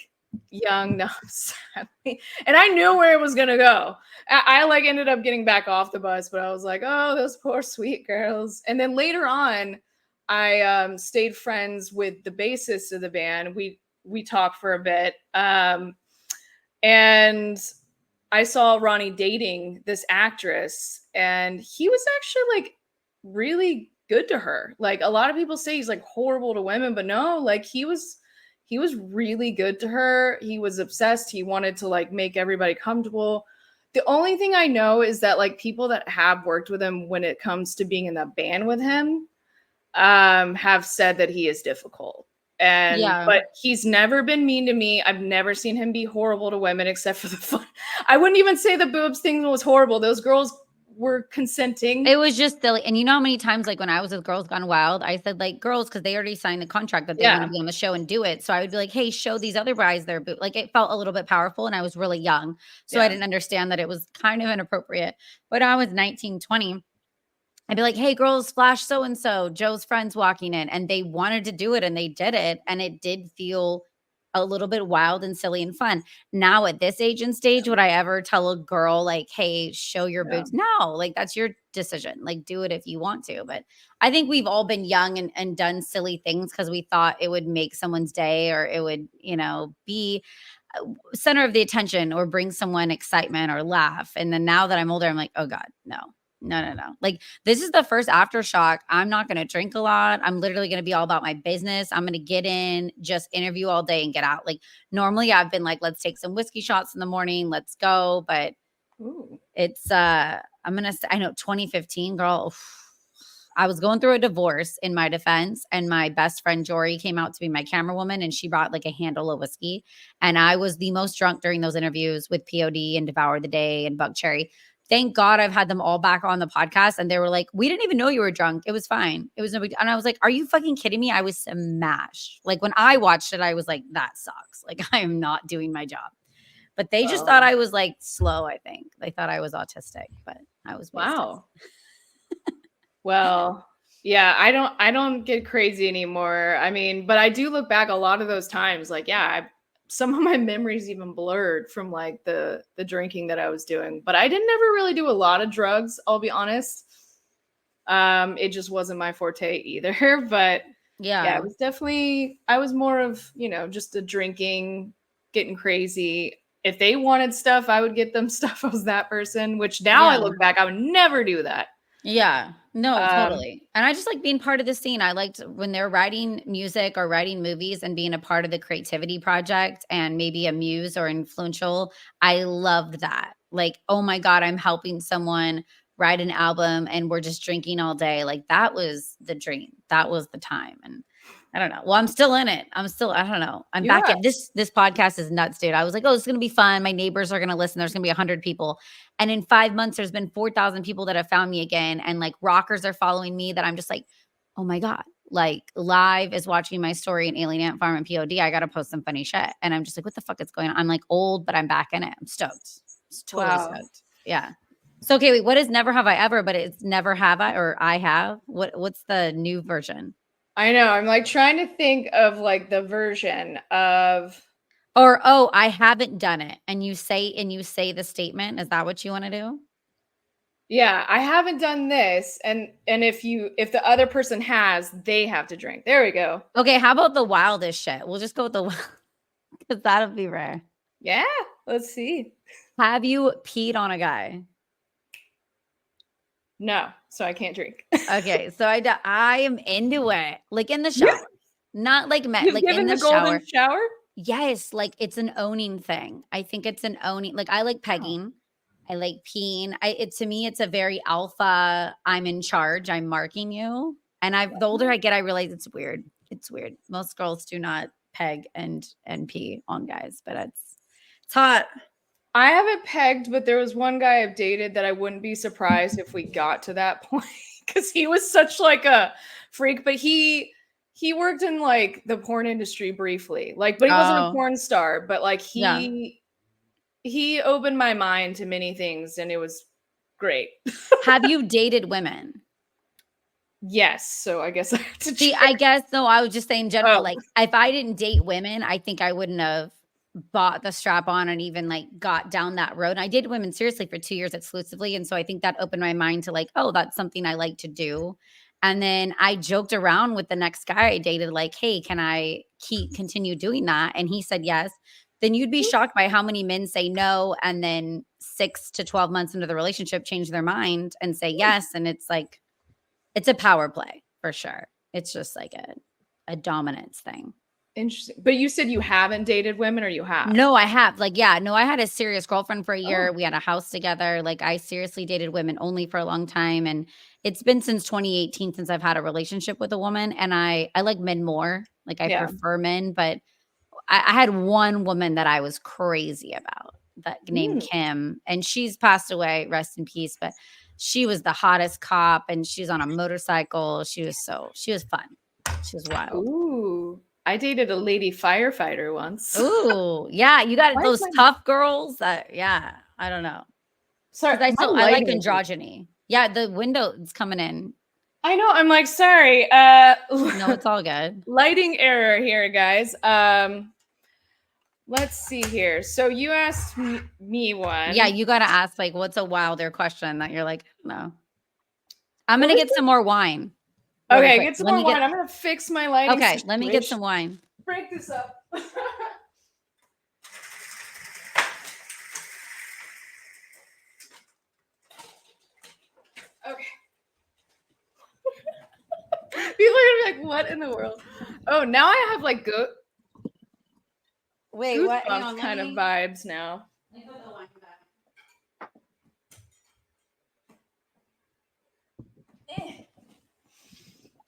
young, no, sadly. And I knew where it was gonna go. I like ended up getting back off the bus, but I was like, oh, those poor sweet girls. And then later on, I stayed friends with the bassist of the band. We talked for a bit. And I saw Ronnie dating this actress, and he was actually like really good to her. Like a lot of people say he's like horrible to women, but no, like he was really good to her. He was obsessed. He wanted to like make everybody comfortable. The only thing I know is that like people that have worked with him when it comes to being in the band with him have said that he is difficult. And Yeah. but he's never been mean to me. I've never seen him be horrible to women except for the fun. I wouldn't even say the boobs thing was horrible. Those girls were consenting. It was just silly, and you know how many times, like, when I was with Girls Gone Wild, I said, like, "Girls," because they already signed the contract that they wanna Yeah, be on the show and do it, so I would be like, "Hey, show these other guys their boob," like, it felt a little bit powerful, and I was really young, so I yeah. didn't understand that it was kind of inappropriate, but I was 19, 20. I'd be like, "Hey, girls, flash so and so. Joe's friends walking in," and they wanted to do it, and they did it, and it did feel a little bit wild and silly and fun. Now at this age and stage, would I ever tell a girl like, "Hey, show your Yeah. boobs?" No, like that's your decision. Like, do it if you want to. But I think we've all been young and done silly things because we thought it would make someone's day or it would, be center of the attention or bring someone excitement or laugh. And then now that I'm older, I'm like, oh God, no. No, no, no. Like this is the first aftershock. I'm not going to drink a lot. I'm literally going to be all about my business. I'm going to get in, just interview all day and get out. Like normally I've been like, let's take some whiskey shots in the morning. Let's go. But Ooh. it's I'm gonna say I know 2015, girl. Oof. I was going through a divorce in my defense, and my best friend Jory came out to be my camera woman, and she brought like a handle of whiskey. And I was the most drunk during those interviews with POD and Devour the Day and Bug Cherry. Thank God I've had them all back on the podcast. And they were like, we didn't even know you were drunk. It was fine. It was no big deal. And I was like, are you fucking kidding me? I was smashed. Like when I watched it, I was like, that sucks. Like I am not doing my job. But they just thought Oh, I was like slow, I think. They thought I was autistic, but I was wasted. wow. Well, yeah, I don't get crazy anymore. I mean, but I do look back a lot of those times. Like, yeah, some of my memories even blurred from like the drinking that I was doing. But I didn't ever really do a lot of drugs, I'll be honest. It just wasn't my forte either. But yeah, it Yeah. was definitely I was more of, just a drinking, getting crazy. If they wanted stuff, I would get them stuff. I was that person, which now I Yeah. look back, I would never do that. Yeah. No, Um, totally. And I just like being part of the scene. I liked when they're writing music or writing movies and being a part of the creativity project and maybe a muse or influential. I loved that. Like, oh my God, I'm helping someone write an album and we're just drinking all day. Like that was the dream. That was the time. And I don't know. Well, I'm still in it. I don't know. I'm you back are. in this podcast is nuts, dude. I was like, oh, it's gonna be fun. My neighbors are gonna listen. There's gonna be 100 people. And in 5 months, there's been 4,000 people that have found me again. And like rockers are following me that I'm just like, oh my God. Like live is watching my story in Alien Ant Farm and POD. I gotta post some funny shit. And I'm just like, what the fuck is going on? I'm like old, but I'm back in it. I'm stoked. It's totally Wow. stoked. Yeah. So okay, wait, what is never have I ever, but it's never have I or I have? What's the new version? I know. I'm like trying to think of like the version of Or oh, I haven't done it. And you say the statement. Is that what you want to do? yeah, I haven't done this and if the other person has, they have to drink. There we go. Okay, how about the wildest shit? We'll just go with the because that'll be rare. Yeah, let's see. Have you peed on a guy? No, so I can't drink. Okay, so I am into it. Like in the Yeah, shower. Not like you've like in given the the golden shower. shower? Yes, like it's an owning thing. I think it's an owning. Like I like Oh, pegging. I like peeing. To me it's a very alpha, I'm in charge. I'm marking you. And the older I get I realize it's weird. It's weird. Most girls do not peg and pee on guys, but it's hot. I haven't pegged, but there was one guy I've dated that I wouldn't be surprised if we got to that point because he was such like a freak. But he worked in like the porn industry briefly, like, but he wasn't a porn star. But like he opened my mind to many things, and it was great. Have you dated women? Yes, so I guess I have to see. check. I guess no. I would just say in general, like if I didn't date women, I think I wouldn't have bought the strap on and even like got down that road. And I dated women seriously for 2 years exclusively. And so I think that opened my mind to like, oh, that's something I like to do. And then I joked around with the next guy I dated, like, hey, can I continue doing that? And he said yes. Then you'd be shocked by how many men say no. And then 6 to 12 months into the relationship, change their mind and say yes. And it's like, it's a power play for sure. It's just like a dominance thing. Interesting. But you said you haven't dated women, or you have? No, I have. Like, yeah, no, I had a serious girlfriend for a year. We had a house together. Like, I seriously dated women only for a long time. And it's been since 2018 since I've had a relationship with a woman. And I like men more. Like, I prefer men. But I had one woman that I was crazy about that named Kim. And she's passed away. Rest in peace. But she was the hottest cop. And she was on a motorcycle. She was fun. She was wild. Ooh. I dated a lady firefighter once. Ooh, yeah, you got those tough girls that, I don't know. Sorry, I like androgyny. Yeah, the window is coming in. I know. I'm like, sorry. No, it's all good. Lighting error here, guys. Let's see here. So you asked me one. Yeah, you got to ask like, what's a wilder question that you're like, no. I'm gonna get some more wine. Okay, get some more wine. I'm going to fix my lighting. Okay, let me get some wine. Break this up. Okay. People are going to be like, what in the world? Oh, now I have like Wait, what? Kind of vibes now. Let me put the wine back.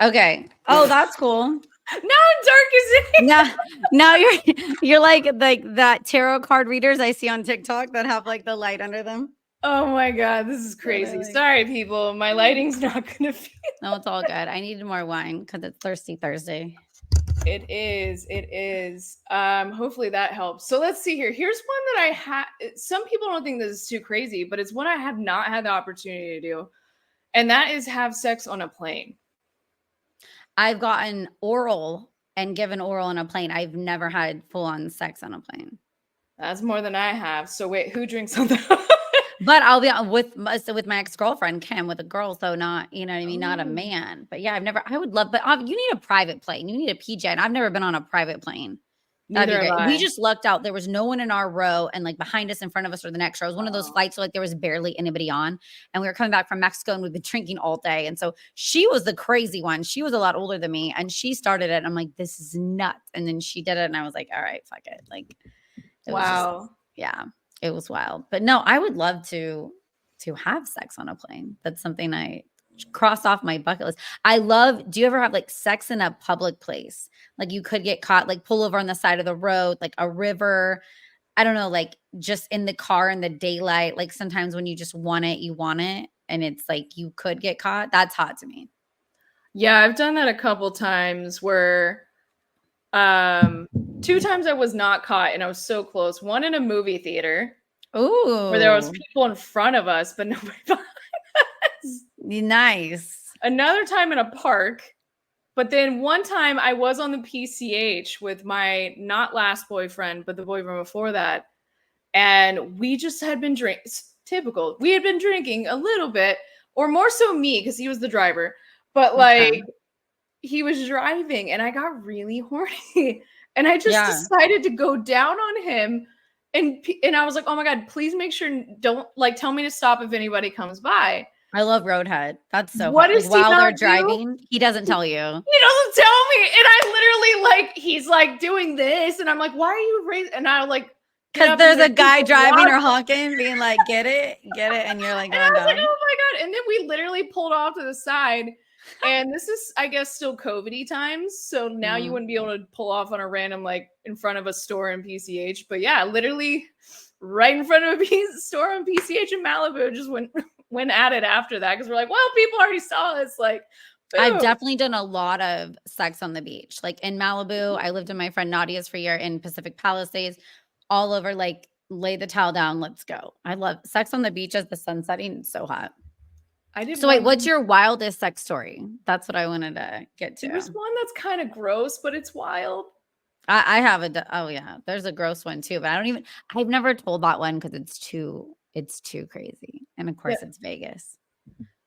Okay. Oh, that's cool. Now I'm dark as it. Now you're like that tarot card readers I see on TikTok that have like the light under them. Oh my god, this is crazy. Really? Sorry, people. My lighting's not gonna feel. No, it's all good. I needed more wine because it's Thirsty Thursday. It is. It is. Hopefully that helps. So let's see here. Here's one that I had. Some people don't think this is too crazy, but it's one I have not had the opportunity to do, and that is have sex on a plane. I've gotten oral and given oral on a plane. I've never had full-on sex on a plane. That's more than I have. So wait, who drinks on that? But I'll be with my ex-girlfriend, Kim, with a girl. So not, you know what I mean? Not a man. But yeah, I would love, but you need a private plane. You need a PJ. And I've never been on a private plane. Neither have I. We just lucked out. There was no one in our row, and like behind us, in front of us, or the next row. It was one of those flights where like there was barely anybody on. And we were coming back from Mexico, and we've been drinking all day. And so she was the crazy one. She was a lot older than me, and she started it. And I'm like, this is nuts. And then she did it, and I was like, all right, fuck it. Like, wow. It was wild. But no, I would love to have sex on a plane. That's something I cross off my bucket list. Do you ever have like sex in a public place? Like you could get caught, like pull over on the side of the road, like a river. I don't know, like just in the car in the daylight. Like sometimes when you just want it, you want it. And it's like you could get caught. That's hot to me. Yeah, I've done that a couple times where 2 times I was not caught and I was so close. One in a movie theater. Ooh. Where there was people in front of us, but nobody behind us. Nice. Another time in a park. But then one time I was on the PCH with my not last boyfriend, but the boyfriend before that. And we just had been drinking. Typical. We had been drinking a little bit, or more so me, because he was the driver. But like he was driving and I got really horny. And I just decided to go down on him. And I was like, oh my God, please make sure, don't like tell me to stop if anybody comes by. I love Roadhead. That's so what is while they're driving, he doesn't tell you. He doesn't tell me. And I literally like, he's like doing this. And I'm like, why are you raising? And I like, get Because up and there's a there's guy people driving or watching. honking being like, get it, and you're like And I going was like, down. oh my God. And then we literally pulled off to the side. And this is, I guess, still COVID-y times. So now you Mhm. wouldn't be able to pull off on a random, like, in front of a store in PCH. But yeah, literally right in front of a store in PCH in Malibu, just went at it after that. Because we're like, well, people already saw us. Like, I've boom. definitely done a lot of sex on the beach. Like in Malibu, I lived in my friend Nadia's for a year in Pacific Palisades, all over like lay the towel down, let's go. I love sex on the beach as the sun setting. It's so hot. I did So wait, one. what's your wildest sex story? That's what I wanted to get to. There's one that's kind of gross, but it's wild. I have oh yeah, there's a gross one too, but I've never told that one because it's too crazy. And of Yeah. course it's Vegas.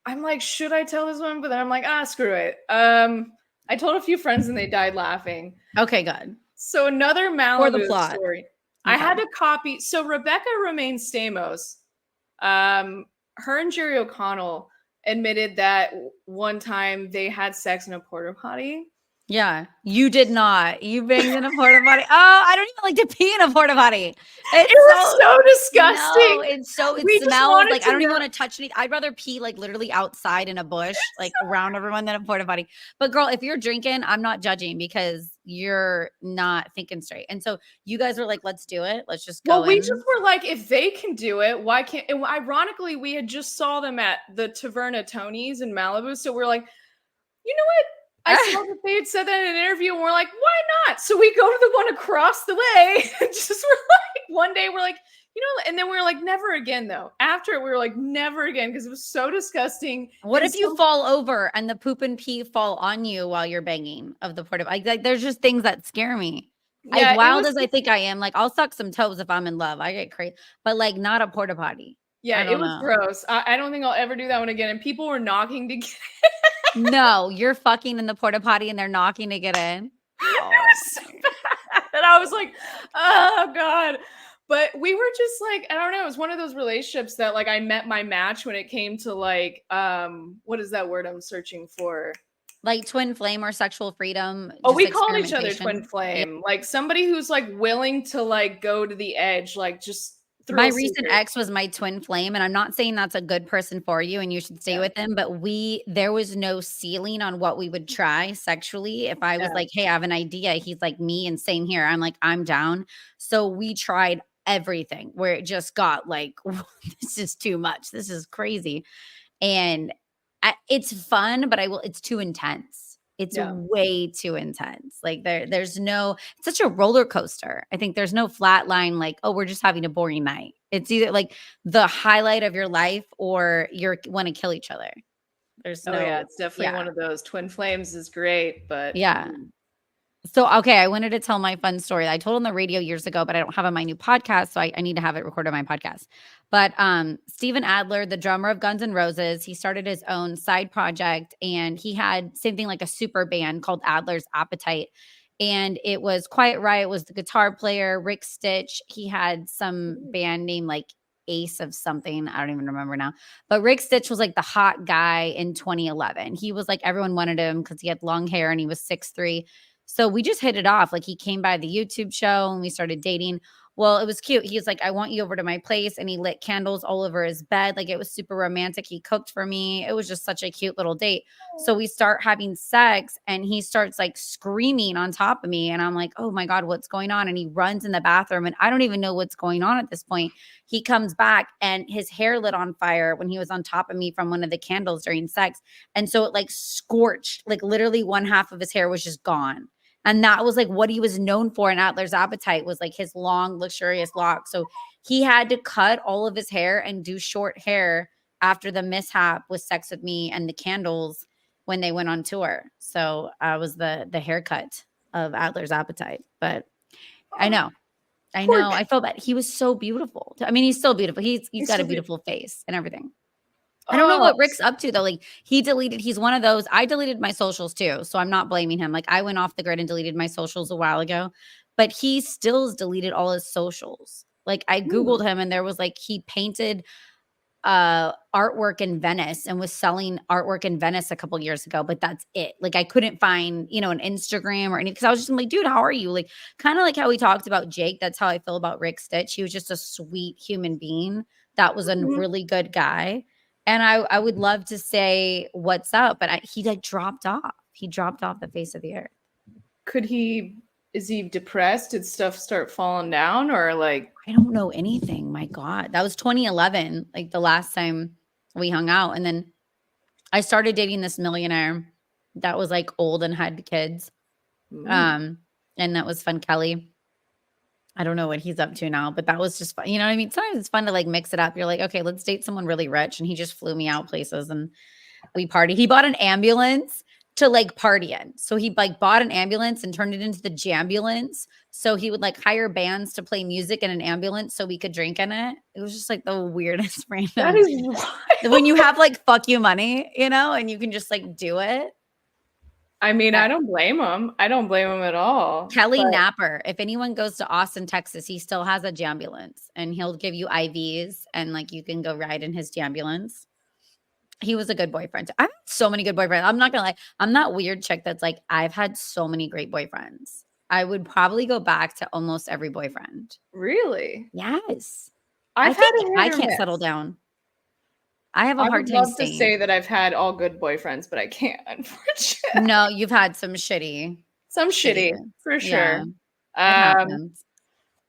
I'm like, should I tell this one? But then I'm like, screw it. I told a few friends and they died laughing. Okay, good. So another For the Malibu plot. story. I Okay. had to copy. So Rebecca Romaine Stamos, her and Jerry O'Connell admitted that one time they had sex in a porta potty. Yeah, you did not. You banged in a porta potty. Oh, I don't even like to pee in a porta potty. It was so disgusting. No, it We just smells wanted like I don't to even know. want to touch any. I'd rather pee like literally outside in a bush, like around everyone than a porta potty. But girl, if you're drinking, I'm not judging because you're not thinking straight. And so you guys were like, let's do it. Let's just go Well, we in. just were like, if they can do it, why can't? And ironically, we had just saw them at the Taverna Tony's in Malibu, so we're like, you know what? I saw that they had said that in an interview, and we're like, why not? So we go to the one across the way, and just we're like, one day we're like, you know, and then we were like, never again, though. After it, we were like, never again, because it was so disgusting. What And if you fall over and the poop and pee fall on you while you're banging of the porta? Like there's just things that scare me. As yeah, it wild was as I think I am, like I'll suck some toes if I'm in love. I get crazy, but like not a porta potty. yeah, I it don't was know. gross. I don't think I'll ever do that one again. And people were knocking to get No, you're fucking in the porta potty and they're knocking to get in. Oh, so bad. And I was like, oh God. But we were just like, I don't know, it was one of those relationships that like I met my match when it came to like what is that word I'm searching for? like twin flame or sexual freedom. Oh, Just we call each other twin experimentation. Yeah. flame. Like somebody who's like willing to like go to the edge, like just My thrill recent seeker. ex was my twin flame, and I'm not saying that's a good person for you and you should stay Yeah. with him, but there was no ceiling on what we would try sexually. If I was Yeah. like, "Hey, I have an idea." He's like, "Me," and same here. I'm like, "I'm down." So we tried everything where it just got like, "This is too much. This is crazy." And it's fun, but it's too intense. It's Yeah. way too intense. Like there's no, it's such a roller coaster. I think there's no flat line like, oh, we're just having a boring night. It's either like the highlight of your life or you're want to kill each other. There's Oh yeah, no, it's definitely yeah, one of those. Twin flames is great, but yeah. So, okay, I wanted to tell my fun story. I told on the radio years ago, but I don't have on my new podcast, so I need to have it recorded on my podcast. But Steven Adler, the drummer of Guns N' Roses, he started his own side project, and he had same thing like a super band called Adler's Appetite. And it was Quiet Riot was the guitar player, Rick Stitch. He had some band name like Ace of something. I don't even remember now. But Rick Stitch was like the hot guy in 2011. He was like everyone wanted him because he had long hair and he was 6'3". So we just hit it off. Like he came by the YouTube show and we started dating. Well, it was cute. He was like, I want you over to my place. And he lit candles all over his bed. Like it was super romantic. He cooked for me. It was just such a cute little date. So we start having sex and he starts like screaming on top of me. And I'm like, oh my God, what's going on? And he runs in the bathroom and I don't even know what's going on at this point. He comes back and his hair lit on fire when he was on top of me from one of the candles during sex. And so it like scorched, like literally one half of his hair was just gone. And that was like what he was known for in Adler's Appetite was like his long, luxurious locks. So he had to cut all of his hair and do short hair after the mishap with Sex with Me and the candles when they went on tour. So I was the haircut of Adler's Appetite. But I know. I felt bad. He was so beautiful. I mean, he's still beautiful. He's got a so beautiful face and everything. I don't know what Rick's up to though. Like he's one of those. I deleted my socials too. So I'm not blaming him. Like I went off the grid and deleted my socials a while ago, but he still's deleted all his socials. Like I Googled him and there was like, he painted artwork in Venice and was selling artwork in Venice a couple years ago, but that's it. Like I couldn't find, an Instagram or anything because I was just like, dude, how are you? Like kind of like how we talked about Jake. That's how I feel about Rick Stitch. He was just a sweet human being. That was a Mhm. really good guy. And I would love to say what's up, but he like dropped off. He dropped off the face of the earth. Is he depressed? Did stuff start falling down or like? I don't know anything. My God. That was 2011, like the last time we hung out. And then I started dating this millionaire that was like old and had kids. Mm. And that was fun. Kelly. I don't know what he's up to now, but that was just fun. You know what I mean? Sometimes it's fun to like mix it up. You're like, okay, let's date someone really rich. And he just flew me out places and we party. He bought an ambulance to like party in. So he like bought an ambulance and turned it into the Jambulance. So he would like hire bands to play music in an ambulance so we could drink in it. It was just like the weirdest That random. is wild. When you have like fuck you money, and you can just like do it. I mean, I don't blame him. I don't blame him at all. Kelly But Napper, if anyone goes to Austin, Texas, he still has a Jambulance and he'll give you IVs and like you can go ride in his Jambulance. He was a good boyfriend. I've had so many good boyfriends. I'm not gonna lie. I'm that weird chick that's like, I've had so many great boyfriends. I would probably go back to almost every boyfriend. really, Yes. I I've had think a I hit or can't miss. settle down. I have a I hard would time love to staying. say that I've had all good boyfriends, but I can't, unfortunately. No, you've had some shitty Some shitty, ones. for Yeah, sure. it Um, happens.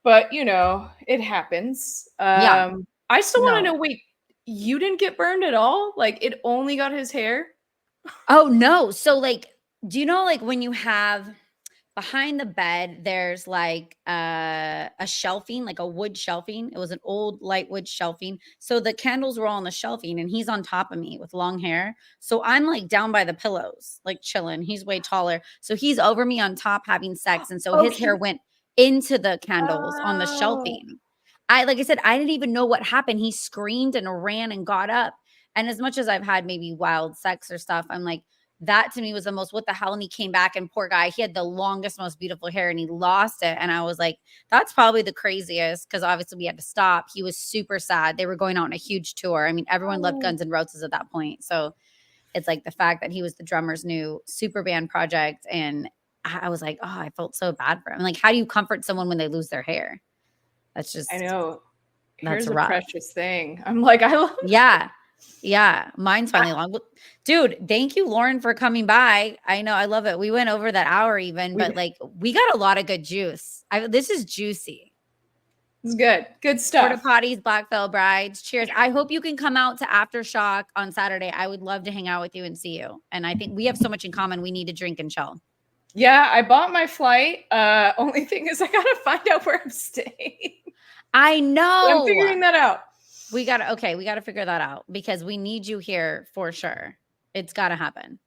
but it happens. Yeah. I still want to No. know, wait, you didn't get burned at all? Like it only got his hair? Oh, no. So, like, do you know, like, when you have behind the bed, there's like a shelving, like a wood shelving. It was an old light wood shelving. So the candles were all on the shelving, and he's on top of me with long hair. So I'm like down by the pillows, like chilling. He's way taller. So he's over me on top having sex. And so his hair Okay. went into the candles on the Oh, shelving. Like I said, I didn't even know what happened. He screamed and ran and got up. And as much as I've had maybe wild sex or stuff, I'm like, that to me was the most what the hell. And he came back and poor guy, he had the longest, most beautiful hair and he lost it. And I was like, that's probably the craziest because obviously we had to stop. He was super sad. They were going out on a huge tour. I mean, everyone loved oh. Guns N' Roses at that point. So it's like the fact that he was the drummer's new super band project. And I was like, oh, I felt so bad for him. Like, how do you comfort someone when they lose their hair? That's I just, know. that's Here's a rough. precious thing. I'm like, I love Yeah. Yeah, mine's finally long. Dude, thank you, Lauren, for coming by. I know, I love it. We went over that hour even, but we like we got a lot of good juice. This is juicy. it's good. Good Porta stuff. potties, Black Veil Brides. Cheers. I hope you can come out to Aftershock on Saturday. I would love to hang out with you and see you. And I think we have so much in common. We need to drink and chill. Yeah, I bought my flight. Only thing is I gotta find out where I'm staying. I But I'm figuring know. that out. We gotta figure that out because we need you here for sure. It's gotta happen.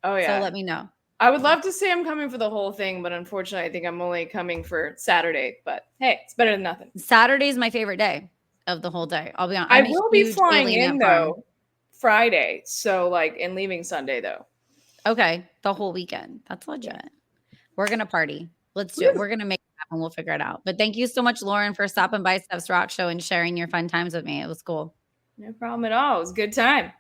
Oh So yeah. let me know. I would love to say I'm coming for the whole thing, but unfortunately I think I'm only coming for Saturday. But hey, it's better than nothing. Saturday's my favorite day of the whole day. I'll be honest. I I'm a will be huge flying Alien in Ant Farm. though Friday. So like and leaving Sunday though. Okay, the whole weekend. That's legit. Yeah. We're gonna party. Let's do it. We're gonna make it happen. We'll figure it out. But thank you so much, Lauren, for stopping by Steph's Rock Show and sharing your fun times with me. It was cool. No problem at all. It was a good time.